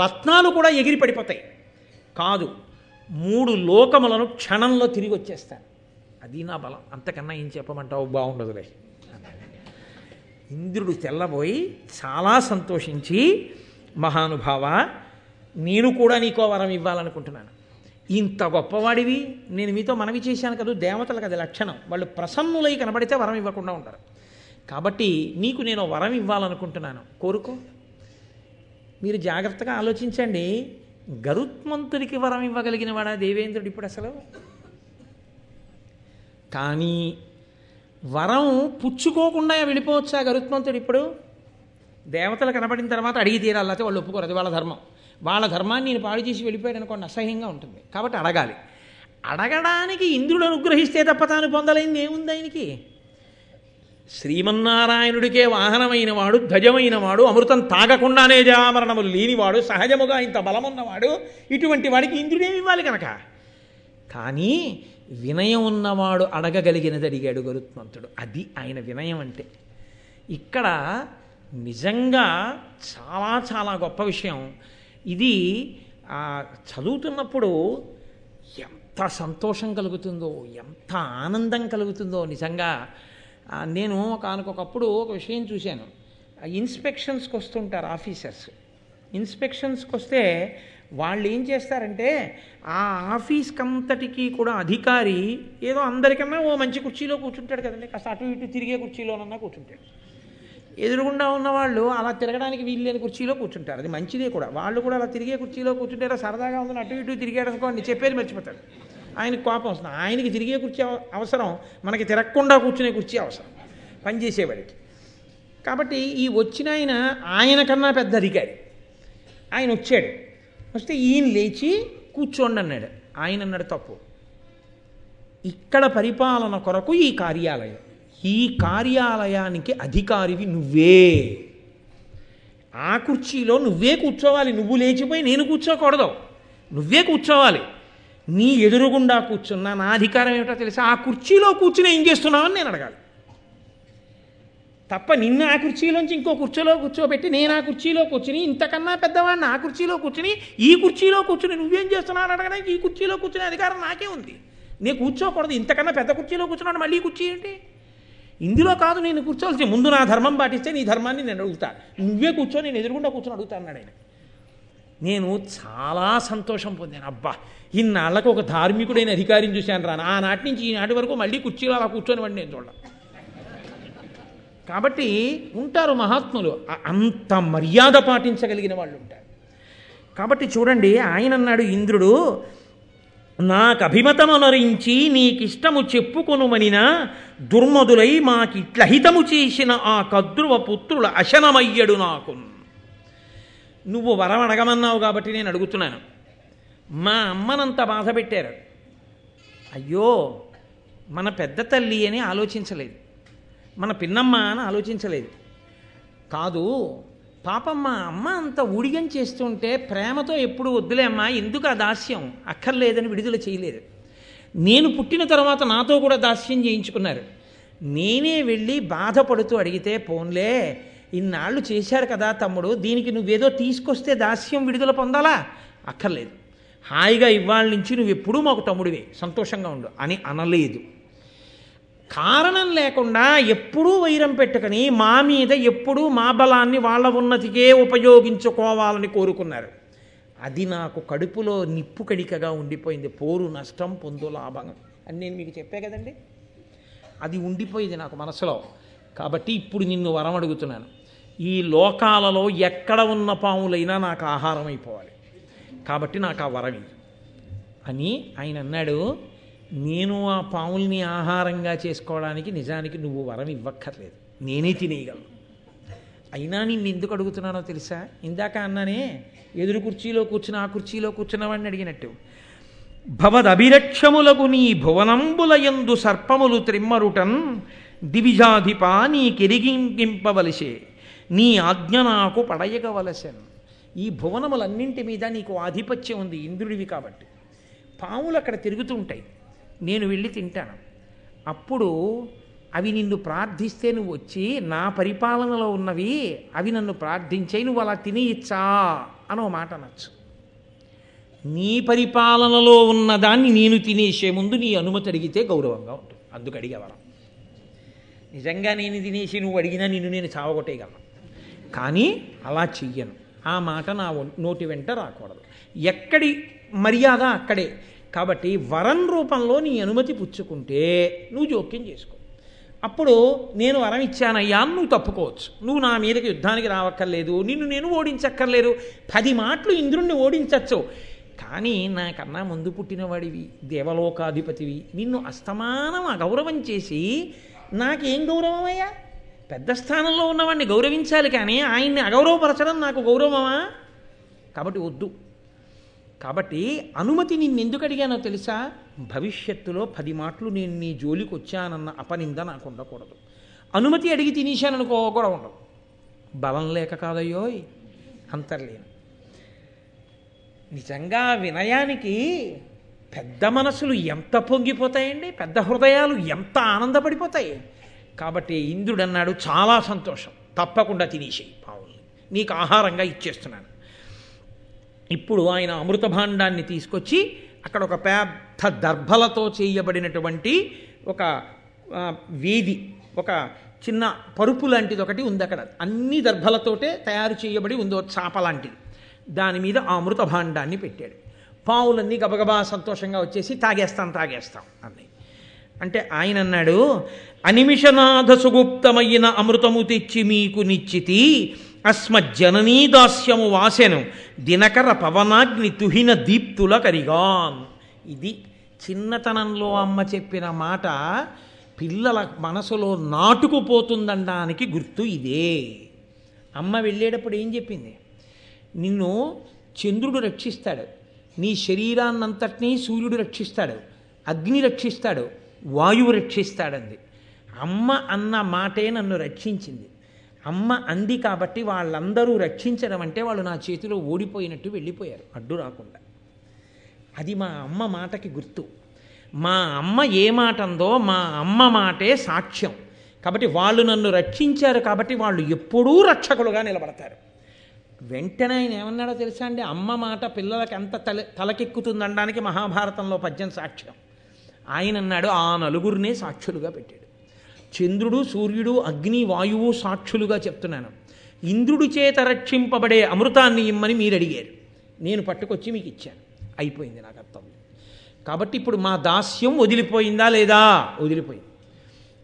రత్నాలు కూడా ఎగిరి పడిపోతాయి. కాదు, 3 లోకములను క్షణంలో తిరిగి వచ్చేస్తాను. అది నా బలం, అంతకన్నా ఏం చెప్పమంటావు, బాగుండదులే అన్నాడు. ఇంద్రుడు తెల్లబోయి చాలా సంతోషించి, మహానుభావ, నేను కూడా నీకో వరం ఇవ్వాలనుకుంటున్నాను. ఇంత గొప్పవాడివి, నేను మీతో మనవి చేశాను కదా, దేవతలకు అది లక్షణం, వాళ్ళు ప్రసన్నులై కనబడితే వరం ఇవ్వకుండా ఉంటారు. కాబట్టి నీకు నేను వరం ఇవ్వాలనుకుంటున్నాను, కోరుకో. మీరు జాగ్రత్తగా ఆలోచించండి, గరుత్మంతుడికి వరం ఇవ్వగలిగిన వాడా దేవేంద్రుడు ఇప్పుడు అసలు? కానీ వరం పుచ్చుకోకుండా వెళ్ళిపోవచ్చా గరుత్మంతుడు ఇప్పుడు? దేవతలు కనబడిన తర్వాత అడిగి తీరాలి, అయితే వాళ్ళు ఒప్పుకోరు, అది వాళ్ళ ధర్మం. వాళ్ళ ధర్మాన్ని నేను పాడు చేసి వెళ్ళిపోయాడు అనుకోండి, అసహ్యంగా ఉంటుంది. కాబట్టి అడగాలి. అడగడానికి ఇంద్రుడు అనుగ్రహిస్తే తప్ప తాను పొందలేనిది ఏముంది ఆయనకి? శ్రీమన్నారాయణుడికే వాహనమైన వాడు, ధ్వజమైన వాడు, అమృతం తాగకుండానే జరామరణములు లేనివాడు, సహజముగా ఇంత బలమున్నవాడు, ఇటువంటి వాడికి ఇంద్రుడేమి ఇవ్వాలి కనుక. కానీ వినయం ఉన్నవాడు అడగగలిగినది అడిగాడు గరుత్మంతుడు. అది ఆయన వినయం అంటే. ఇక్కడ నిజంగా చాలా చాలా గొప్ప విషయం ఇది. చదువుతున్నప్పుడు ఎంత సంతోషం కలుగుతుందో, ఎంత ఆనందం కలుగుతుందో నిజంగా. నేను ఒకనకొకప్పుడు ఒక విషయం చూశాను. ఇన్స్పెక్షన్స్కి వస్తుంటారు ఆఫీసర్స్. ఇన్స్పెక్షన్స్కి వస్తే వాళ్ళు ఏం చేస్తారంటే, ఆ ఆఫీస్కి అంతటికీ కూడా అధికారి ఏదో అందరికన్నా ఓ మంచి కుర్చీలో కూర్చుంటాడు కదండి, కాస్త అటు ఇటు తిరిగే కుర్చీలోనన్నా కూర్చుంటాడు. ఎదురుగుండా ఉన్నవాళ్ళు అలా తిరగడానికి వీలు లేని కుర్చీలో కూర్చుంటారు, అది మంచిదే కూడా. వాళ్ళు కూడా అలా తిరిగే కుర్చీలో కూర్చుంటారో సరదాగా ఉందని అటు ఇటు తిరిగాడు అనుకోండి, చెప్పేది మర్చిపోతాడు. ఆయనకు కోపం వస్తుంది. ఆయనకి తిరిగే కుర్చీ అవసరం, మనకి తిరగకుండా కూర్చునే కుర్చీ అవసరం పనిచేసేవాడికి. కాబట్టి ఈ వచ్చిన ఆయన కన్నా పెద్ద అధికారి. ఆయన వచ్చాడు, వస్తే ఈయన లేచి కూర్చోండి అన్నాడు. ఆయన అన్నాడు, తప్పు, ఇక్కడ పరిపాలన కొరకు ఈ కార్యాలయం, ఈ కార్యాలయానికి అధికారివి నువ్వే. ఆ కుర్చీలో నువ్వే కూర్చోవాలి, నువ్వు లేచిపోయి నేను కూర్చోకూడదు, నువ్వే కూర్చోవాలి. నీ ఎదురుగుండా కూర్చున్నా నా అధికారం ఏమిటో తెలుసా? ఆ కుర్చీలో కూర్చుని ఏం చేస్తున్నావని నేను అడగాలి తప్ప నిన్ను ఆ కుర్చీలోంచి ఇంకో కుర్చీలో కూర్చోబెట్టి నేను ఆ కుర్చీలో కూర్చుని ఇంతకన్నా పెద్దవాడిని ఆ కుర్చీలో కూర్చుని ఈ కుర్చీలో కూర్చుని నువ్వేం చేస్తున్నావు అని అడగడానికి ఈ కుర్చీలో కూర్చునే అధికారం నాకే ఉంది. నేను కూర్చోకూడదు, ఇంతకన్నా పెద్ద కుర్చీలో కూర్చున్నాడు, మళ్ళీ కుర్చీ ఏంటి? ఇందులో కాదు నేను కూర్చోవలసి, ముందు నా ధర్మం పాటిస్తే నీ ధర్మాన్ని నేను అడుగుతా, నువ్వే కూర్చో, నేను ఎదురుగుండా కూర్చొని అడుగుతా అన్నాడు ఆయన. నేను చాలా సంతోషం పొందాను. అబ్బా, ఇన్నాళ్ళకు ఒక ధార్మికుడైన అధికారిని చూశాను రా. ఆనాటి నుంచి ఈనాటి వరకు మళ్ళీ కుర్చీలో అలా కూర్చొని వాడిని నేను చూడాలి. కాబట్టి ఉంటారు మహాత్ములు, అంత మర్యాద పాటించగలిగిన వాళ్ళు ఉంటారు. కాబట్టి చూడండి, ఆయన అన్నాడు ఇంద్రుడు, నాకు అభిమతమనరించి నీకిష్టము చెప్పుకొనుమనిన దుర్మదులై మాకిట్లహితము చేసిన ఆ కద్రువ పుత్రుల అశనమయ్యడు నాకు. నువ్వు వరం అడగమన్నావు కాబట్టి నేను అడుగుతున్నాను. మా అమ్మనంత బాధ పెట్టారు, అయ్యో మన పెద్ద తల్లి అని ఆలోచించలేదు, మన పిన్నమ్మ అని ఆలోచించలేదు. కాదు పాపం మా అమ్మ అంత ఊడిగం చేస్తుంటే ప్రేమతో ఎప్పుడు వద్దులే అమ్మా, ఎందుకు ఆ దాస్యం, అక్కర్లేదని విడుదల చేయలేదు. నేను పుట్టిన తర్వాత నాతో కూడా దాస్యం చేయించుకున్నారు. నేనే వెళ్ళి బాధపడుతూ అడిగితే, పోన్లే ఇన్నాళ్ళు చేశారు కదా తమ్ముడు, దీనికి నువ్వేదో తీసుకొస్తే దాస్యం విడుదల పొందాలా, అక్కర్లేదు, హాయిగా ఇవాళ నుంచి నువ్వు ఎప్పుడూ మాకు తమ్ముడివే, సంతోషంగా ఉండు అని అనలేదు. కారణం లేకుండా ఎప్పుడూ వైరం పెట్టుకుని మా మీద ఎప్పుడూ మా బలాన్ని వాళ్ళ ఉన్నతికే ఉపయోగించుకోవాలని కోరుకున్నారు. అది నాకు కడుపులో నిప్పు కడికగా ఉండిపోయింది. పోరు నష్టం పొందు లాభం అని నేను మీకు చెప్పే కదండి, అది ఉండిపోయింది నాకు మనసులో. కాబట్టి ఇప్పుడు నిన్ను వరం అడుగుతున్నాను, ఈ లోకాలలో ఎక్కడ ఉన్న పాములైనా నాకు ఆహారం అయిపోవాలి, కాబట్టి నాకు ఆ వరం అని ఆయన అన్నాడు. నేను ఆ పాముల్ని ఆహారంగా చేసుకోవడానికి నిజానికి నువ్వు వరం ఇవ్వక్కర్లేదు, నేనే తినేయగలను. అయినా నిన్ను ఎందుకు అడుగుతున్నానో తెలుసా? ఇందాక అన్నానే, ఎదురు కుర్చీలో కూర్చుని ఆ కుర్చీలో కూర్చున్నవాడిని అడిగినట్టు. భవదభిరక్షములకు నీ భువనంబులయందు సర్పములు త్రిమ్మరుటన్ దివిజాధిపా నీ కెరిగింపవలసే, నీ ఆజ్ఞ నాకు పడయగవలసెన్. ఈ భువనములన్నింటి మీద నీకు ఆధిపత్యం ఉంది, ఇంద్రుడివి కాబట్టి. పాములు అక్కడ తిరుగుతూ ఉంటాయి, నేను వెళ్ళి తింటాను. అప్పుడు అవి నిన్ను ప్రార్థిస్తే నువ్వు వచ్చి నా పరిపాలనలో ఉన్నవి అవి నన్ను ప్రార్థించే, నువ్వు అలా తినేయచ్చా అనో మాట అనొచ్చు. నీ పరిపాలనలో ఉన్నదాన్ని నేను తినేసే ముందు నీ అనుమతి అడిగితే గౌరవంగా ఉంటుంది. అందుకు అడిగేవరం. నిజంగా నేను తినేసి నువ్వు అడిగినా నిన్ను నేను చావగొట్టేయగలను, కానీ అలా చెయ్యను. ఆ మాట నా నోటి వెంట రాకూడదు. ఎక్కడి మర్యాద అక్కడే. కాబట్టి వరం రూపంలో నీ అనుమతి పుచ్చుకుంటే నువ్వు జోక్యం చేసుకో. అప్పుడు నేను వరం ఇచ్చానయ్యా అని నువ్వు తప్పుకోవచ్చు. నువ్వు నా మీదకి యుద్ధానికి రావక్కర్లేదు, నిన్ను నేను ఓడించక్కర్లేదు. 10 మాటలు ఇంద్రుణ్ణి ఓడించచ్చు. కానీ నాకన్నా ముందు పుట్టినవాడివి, దేవలోకాధిపతివి, నిన్ను అస్తమానం అగౌరవం చేసి నాకేం గౌరవమయ్యా? పెద్ద స్థానంలో ఉన్నవాడిని గౌరవించాలి, కానీ ఆయన్ని అగౌరవపరచడం నాకు గౌరవమా? కాబట్టి వద్దు. కాబట్టి అనుమతి నిన్నెందుకు అడిగానో తెలుసా? భవిష్యత్తులో 10 మాటలు నేను నీ జోలికి వచ్చానన్న అపనింద నాకు ఉండకూడదు. అనుమతి అడిగి తినేశాననుకో కూడా ఉండదు. బలం లేక కాదయ్యోయ్, అంతర్లేను. నిజంగా వినయానికి పెద్ద మనసులు ఎంత పొంగిపోతాయండి, పెద్ద హృదయాలు ఎంత ఆనందపడిపోతాయి. కాబట్టి ఇంద్రుడు అన్నాడు, చాలా సంతోషం, తప్పకుండా తినేసేయి పావుల్ని, నీకు ఆహారంగా ఇచ్చేస్తున్నాను. ఇప్పుడు ఆయన అమృత భాండాన్ని తీసుకొచ్చి అక్కడ ఒక పెద్ద దర్భలతో చేయబడినటువంటి ఒక వేది, ఒక చిన్న పరుపు లాంటిది ఒకటి ఉంది అక్కడ. అన్ని దర్భలతోటే తయారు చేయబడి ఉంది, ఒక చాప లాంటిది. దాని మీద ఆ అమృత భాండాన్ని పెట్టాడు. పావులన్నీ గబగబా సంతోషంగా వచ్చేసి తాగేస్తాం అన్నాయి. అంటే ఆయన అన్నాడు, అనిమిషనాథ సుగుప్తమైన అమృతము తెచ్చి మీకు నిశ్చితి, అస్మజ్జననీ దాస్యము వాసెను దినకర పవనాగ్ని తుహిన దీప్తుల కరిగాన్. ఇది చిన్నతనంలో అమ్మ చెప్పిన మాట పిల్లల మనసులో నాటుకుపోతుందనడానికి గుర్తు ఇదే. అమ్మ వెళ్ళేటప్పుడు ఏం చెప్పింది? నిన్ను చంద్రుడు రక్షిస్తాడు, నీ శరీరాన్నంతటినీ సూర్యుడు రక్షిస్తాడు, అగ్ని రక్షిస్తాడు, వాయువు రక్షిస్తాడంది. అమ్మ అన్న మాటే నన్ను రక్షించింది. అమ్మ అంది కాబట్టి వాళ్ళందరూ రక్షించడం అంటే వాళ్ళు నా చేతిలో ఓడిపోయినట్టు వెళ్ళిపోయారు అడ్డు రాకుండా. అది మా అమ్మ మాటకి గుర్తు. మా అమ్మ ఏ మాట అందో మా అమ్మ మాటే సాక్ష్యం. కాబట్టి వాళ్ళు నన్ను రక్షించారు కాబట్టి వాళ్ళు ఎప్పుడూ రక్షకులుగా నిలబడతారు. వెంటనే ఆయన ఏమన్నాడో తెలుసా అండి? అమ్మ మాట పిల్లలకి ఎంత తలకెక్కుతుందనడానికి మహాభారతంలో పద్యం సాక్ష్యం. ఆయన అన్నాడు, ఆ నలుగురినే సాక్షులుగా పెట్టాడు. చంద్రుడు, సూర్యుడు, అగ్ని, వాయువు సాక్షులుగా చెప్తున్నాను. ఇంద్రుడి చేత రక్షింపబడే అమృతాన్ని ఇమ్మని మీరు అడిగారు, నేను పట్టుకొచ్చి మీకు ఇచ్చాను. అయిపోయింది నా కర్తవ్యం. కాబట్టి ఇప్పుడు మా దాస్యం వదిలిపోయిందా లేదా? వదిలిపోయింది.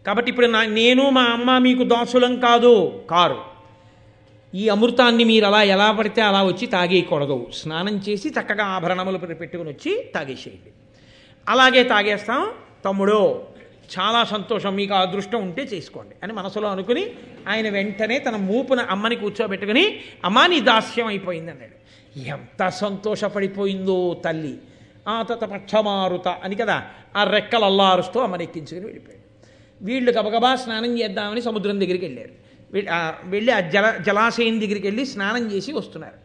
కాబట్టి ఇప్పుడు నేను మా అమ్మ మీకు దాసులం కారు. ఈ అమృతాన్ని మీరు అలా ఎలా పడితే అలా వచ్చి తాగేయకూడదు. స్నానం చేసి చక్కగా ఆభరణములు పెట్టుకుని వచ్చి తాగేసేయండి. అలాగే తాగేస్తాం తమ్ముడు, చాలా సంతోషం, మీకు అదృష్టం ఉంటే చేసుకోండి అని మనసులో అనుకుని ఆయన వెంటనే తన మూపున అమ్మని కూర్చోబెట్టుకుని, అమ్మా నీ దాస్యం అయిపోయింది అన్నాడు. ఎంత సంతోషపడిపోయిందో తల్లి. ఆ తతపక్షమారుత అని కదా ఆ రెక్కలు అల్లారుస్తూ అమ్మని ఎక్కించుకుని వెళ్ళిపోయాడు. వీళ్ళు గబగబా స్నానం చేద్దామని సముద్రం దగ్గరికి వెళ్ళారు. వెళ్ళి ఆ జలాశయం దగ్గరికి వెళ్ళి స్నానం చేసి వస్తున్నారు.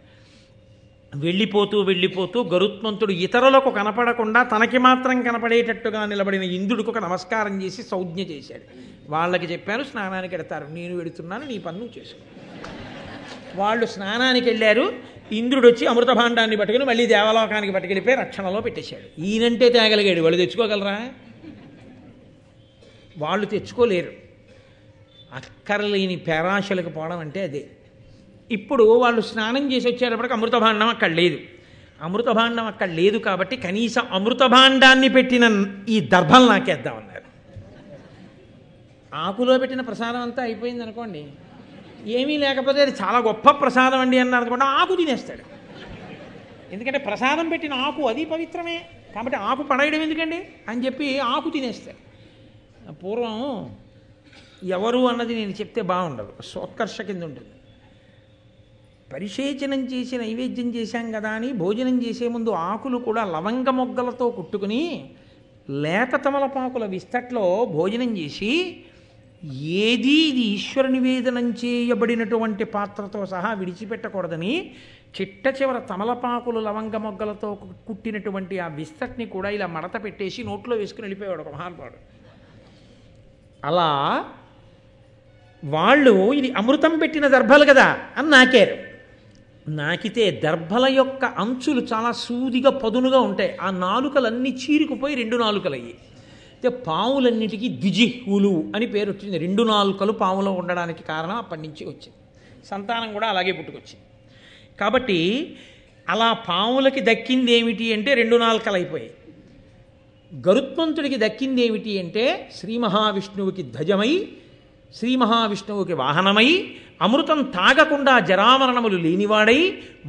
వెళ్ళిపోతూ గరుత్మంతుడు ఇతరులకు కనపడకుండా తనకి మాత్రం కనపడేటట్టుగా నిలబడిన ఇంద్రుడికి ఒక నమస్కారం చేసి సౌజ్ఞ చేశాడు. వాళ్ళకి చెప్పాను స్నానానికి వెడతారు, నేను వెడుతున్నాను, నీ పన్ను చేసుకో. వాళ్ళు స్నానానికి వెళ్ళారు. ఇంద్రుడు వచ్చి అమృత భాండాన్ని పట్టుకుని మళ్ళీ దేవలోకానికి పట్టుకెళ్ళిపోయి రక్షణలో పెట్టేశాడు. ఈయనంటే తేగలిగాడు, వాళ్ళు తెచ్చుకోగలరా? వాళ్ళు తెచ్చుకోలేరు. అక్కర్లేని పేరాశలకు పోవడం అంటే అదే. ఇప్పుడు వాళ్ళు స్నానం చేసి వచ్చేటప్పటికి అమృతభాండం అక్కడ లేదు. అమృతభాండం అక్కడ లేదు కాబట్టి కనీసం అమృతభాండాన్ని పెట్టిన ఈ దర్భలు నాకేద్దామన్నారు. ఆకులో పెట్టిన ప్రసాదం అంతా అయిపోయింది అనుకోండి, ఏమీ లేకపోతే అది చాలా గొప్ప ప్రసాదం అండి అన్నారు అనుకోండి, ఆకు తినేస్తాడు. ఎందుకంటే ప్రసాదం పెట్టిన ఆకు అది పవిత్రమే కాబట్టి ఆకు పడేయడం ఎందుకండి అని చెప్పి ఆకు తినేస్తాడు. పూర్వం ఎవరు అన్నది నేను చెప్తే బాగుండదు, సోత్కర్ష కింద ఉంటుంది. పరిశేచనం చేసి నైవేద్యం చేశాం కదా అని భోజనం చేసే ముందు ఆకులు కూడా లవంగ మొగ్గలతో కుట్టుకుని లేత తమలపాకుల విస్తట్లో భోజనం చేసి, ఏది ఇది ఈశ్వర నివేదనం చేయబడినటువంటి పాత్రతో సహా విడిచిపెట్టకూడదని చిట్ట చివర తమలపాకులు లవంగ మొగ్గలతో కుట్టినటువంటి ఆ విస్తట్ని కూడా ఇలా మడత పెట్టేసి నోట్లో వేసుకుని వెళ్ళిపోయాడు ఒక మహానుభావుడు. అలా వాళ్ళు ఇది అమృతం పెట్టిన దర్భలు కదా అని నాకారు. నాకితే దర్భల యొక్క అంచులు చాలా సూదిగా పదునుగా ఉంటాయి. ఆ నాలుకలన్నీ చీరుకుపోయి 2 నాలుకలయ్యి. అయితే పావులన్నిటికీ ద్విజిహ్వులు అని పేరు వచ్చింది. 2 నాలుకలు పావులో ఉండడానికి కారణం అప్పటి నుంచి వచ్చింది. సంతానం కూడా అలాగే పుట్టుకొచ్చింది. కాబట్టి అలా పావులకి దక్కింది ఏమిటి అంటే 2 నాలుకలు అయిపోయాయి. గరుత్మంతుడికి దక్కింది ఏమిటి అంటే శ్రీ మహావిష్ణువుకి ధ్వజమై, శ్రీ మహావిష్ణువుకి వాహనమై, అమృతం తాగకుండా జరామరణములు లేనివాడై,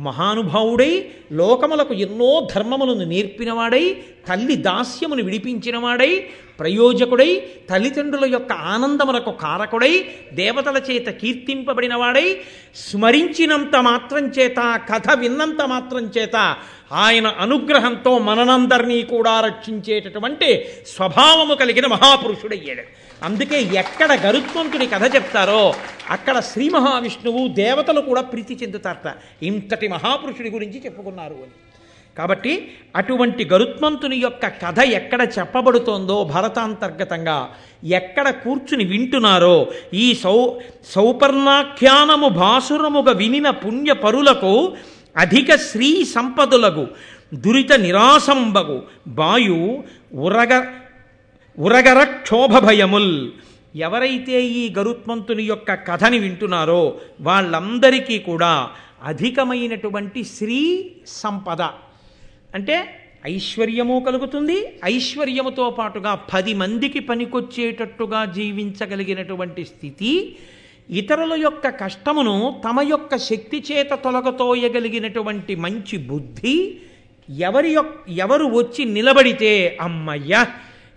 మహానుభావుడై, లోకములకు ఎన్నో ధర్మములను నేర్పినవాడై, తల్లి దాస్యమును విడిపించినవాడై, ప్రయోజకుడై, తల్లిదండ్రుల యొక్క ఆనందమునకు కారకుడై, దేవతల చేత కీర్తింపబడినవాడై, స్మరించినంత మాత్రం చేత, కథ విన్నంత మాత్రం చేత ఆయన అనుగ్రహంతో మనందరినీ కూడా రక్షించేటటువంటి స్వభావము కలిగిన మహాపురుషుడయ్యాడు. అందుకే ఎక్కడ గరుత్మంతుడి కథ చెప్తారో అక్కడ శ్రీ మహావిష్ణువు దేవతలు కూడా ప్రీతి చెందుతారట. ఇంతటి మహాపురుషుడి గురించి చెప్పుకున్నారు అని. కాబట్టి అటువంటి గరుత్మంతుని యొక్క కథ ఎక్కడ చెప్పబడుతోందో భరతాంతర్గతంగా ఎక్కడ కూర్చుని వింటున్నారో ఈ సౌపర్ణాఖ్యానము భాసురముగా వినిన పుణ్యపరులకు అధిక శ్రీ సంపదులకు దురిత నిరాసంబగు బాయు ఉరగర క్షోభ భయముల్. ఎవరైతే ఈ గరుత్మంతుని యొక్క కథని వింటున్నారో వాళ్ళందరికీ కూడా అధికమైనటువంటి శ్రీ సంపద అంటే ఐశ్వర్యము కలుగుతుంది. ఐశ్వర్యముతో పాటుగా 10 మందికి పనికొచ్చేటట్టుగా జీవించగలిగినటువంటి స్థితి, ఇతరుల యొక్క కష్టమును తమ యొక్క శక్తి చేత తొలగతోయగలిగినటువంటి మంచి బుద్ధి, ఎవరు వచ్చి నిలబడితే అమ్మయ్య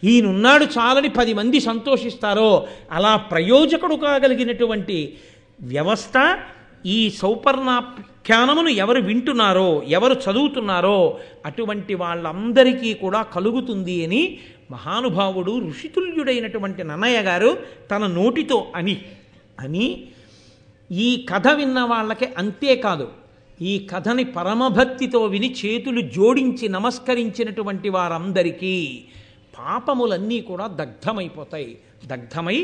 ఈయనున్నాడు చాలని 10 మంది సంతోషిస్తారో అలా ప్రయోజకుడు కాగలిగినటువంటి వ్యవస్థ ఈ సౌపర్ణాఖ్యానమును ఎవరు వింటున్నారో, ఎవరు చదువుతున్నారో అటువంటి వాళ్ళందరికీ కూడా కలుగుతుంది అని మహానుభావుడు ఋషితుల్యుడైనటువంటి నన్నయ్య గారు తన నోటితో అని ఈ కథ విన్న వాళ్ళకి అంతేకాదు, ఈ కథని పరమభక్తితో విని చేతులు జోడించి నమస్కరించినటువంటి వారందరికీ పాపములన్నీ కూడా దగ్ధమైపోతాయి. దగ్ధమై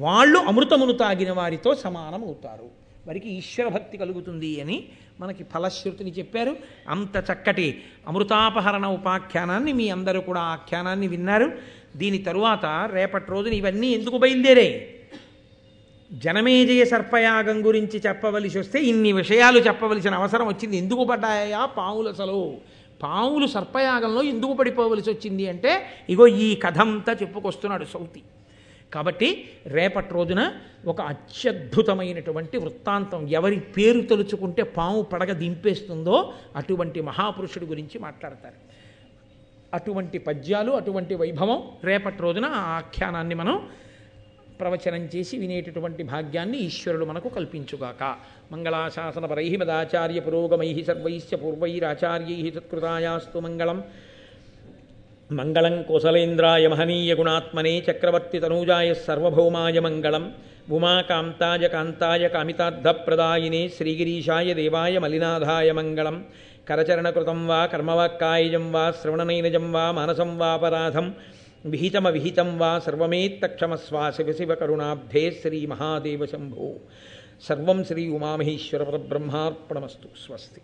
వాళ్ళు అమృతమును తాగిన వారితో సమానమవుతారు. వారికి ఈశ్వరభక్తి కలుగుతుంది అని మనకి ఫలశ్రుతిని చెప్పారు. అంత చక్కటి అమృతాపహరణ ఉపాఖ్యానాన్ని మీ అందరూ కూడా ఆఖ్యానాన్ని విన్నారు. దీని తరువాత రేపటి రోజున ఇవన్నీ ఎందుకు బయలుదేరాయి? జనమేజయ సర్పయాగం గురించి చెప్పవలసి వస్తే ఇన్ని విషయాలు చెప్పవలసిన అవసరం వచ్చింది. ఎందుకు పడ్డాయా పావులు? అసలు పావులు సర్పయాగంలో ఎందుకు పడిపోవలసి వచ్చింది అంటే ఇగో ఈ కథంతా చెప్పుకొస్తున్నాడు సౌతి. కాబట్టి రేపటి రోజున ఒక అత్యద్భుతమైనటువంటి వృత్తాంతం, ఎవరి పేరు తలుచుకుంటే పాము పడగ దింపేస్తుందో అటువంటి మహాపురుషుడి గురించి మాట్లాడతారు. అటువంటి పద్యాలు, అటువంటి వైభవం రేపటి రోజున ఆ ఆఖ్యానాన్ని మనం ప్రవచనం చేసి వినేటటువంటి భాగ్యాన్ని ఈశ్వరుడు మనకు కల్పించుగాక. మంగళాశాసనపరై మదాచార్య పురోగమై సర్వైశ్చ పూర్వైరాచార్యై తత్కృతాయాస్తు మంగళం. మంగళం కోసలేంద్రాయ మహనీయ గుణాత్మనే చక్రవర్తి తనూజాయ సర్వభౌమాయ మంగళం. ఉమాకాంతాయ కాంతాయ కామితార్థప్రదాయినే శ్రీగిరీశాయ దేవాయ మలినాథాయ మంగళం. కరచరణకృతం వా కర్మవాక్కాయజం వా శ్రవణనైనజం వా మానసం వాపరాధం విహితమవిహితం వా సర్వమేత్తక్షమస్వా శివ శివ కరుణాబ్ధే శ్రీ మహాదేవ శంభో. సర్వం శ్రీ ఉమామహేశ్వర పరబ్రహ్మార్పణమస్తు. స్వస్తి.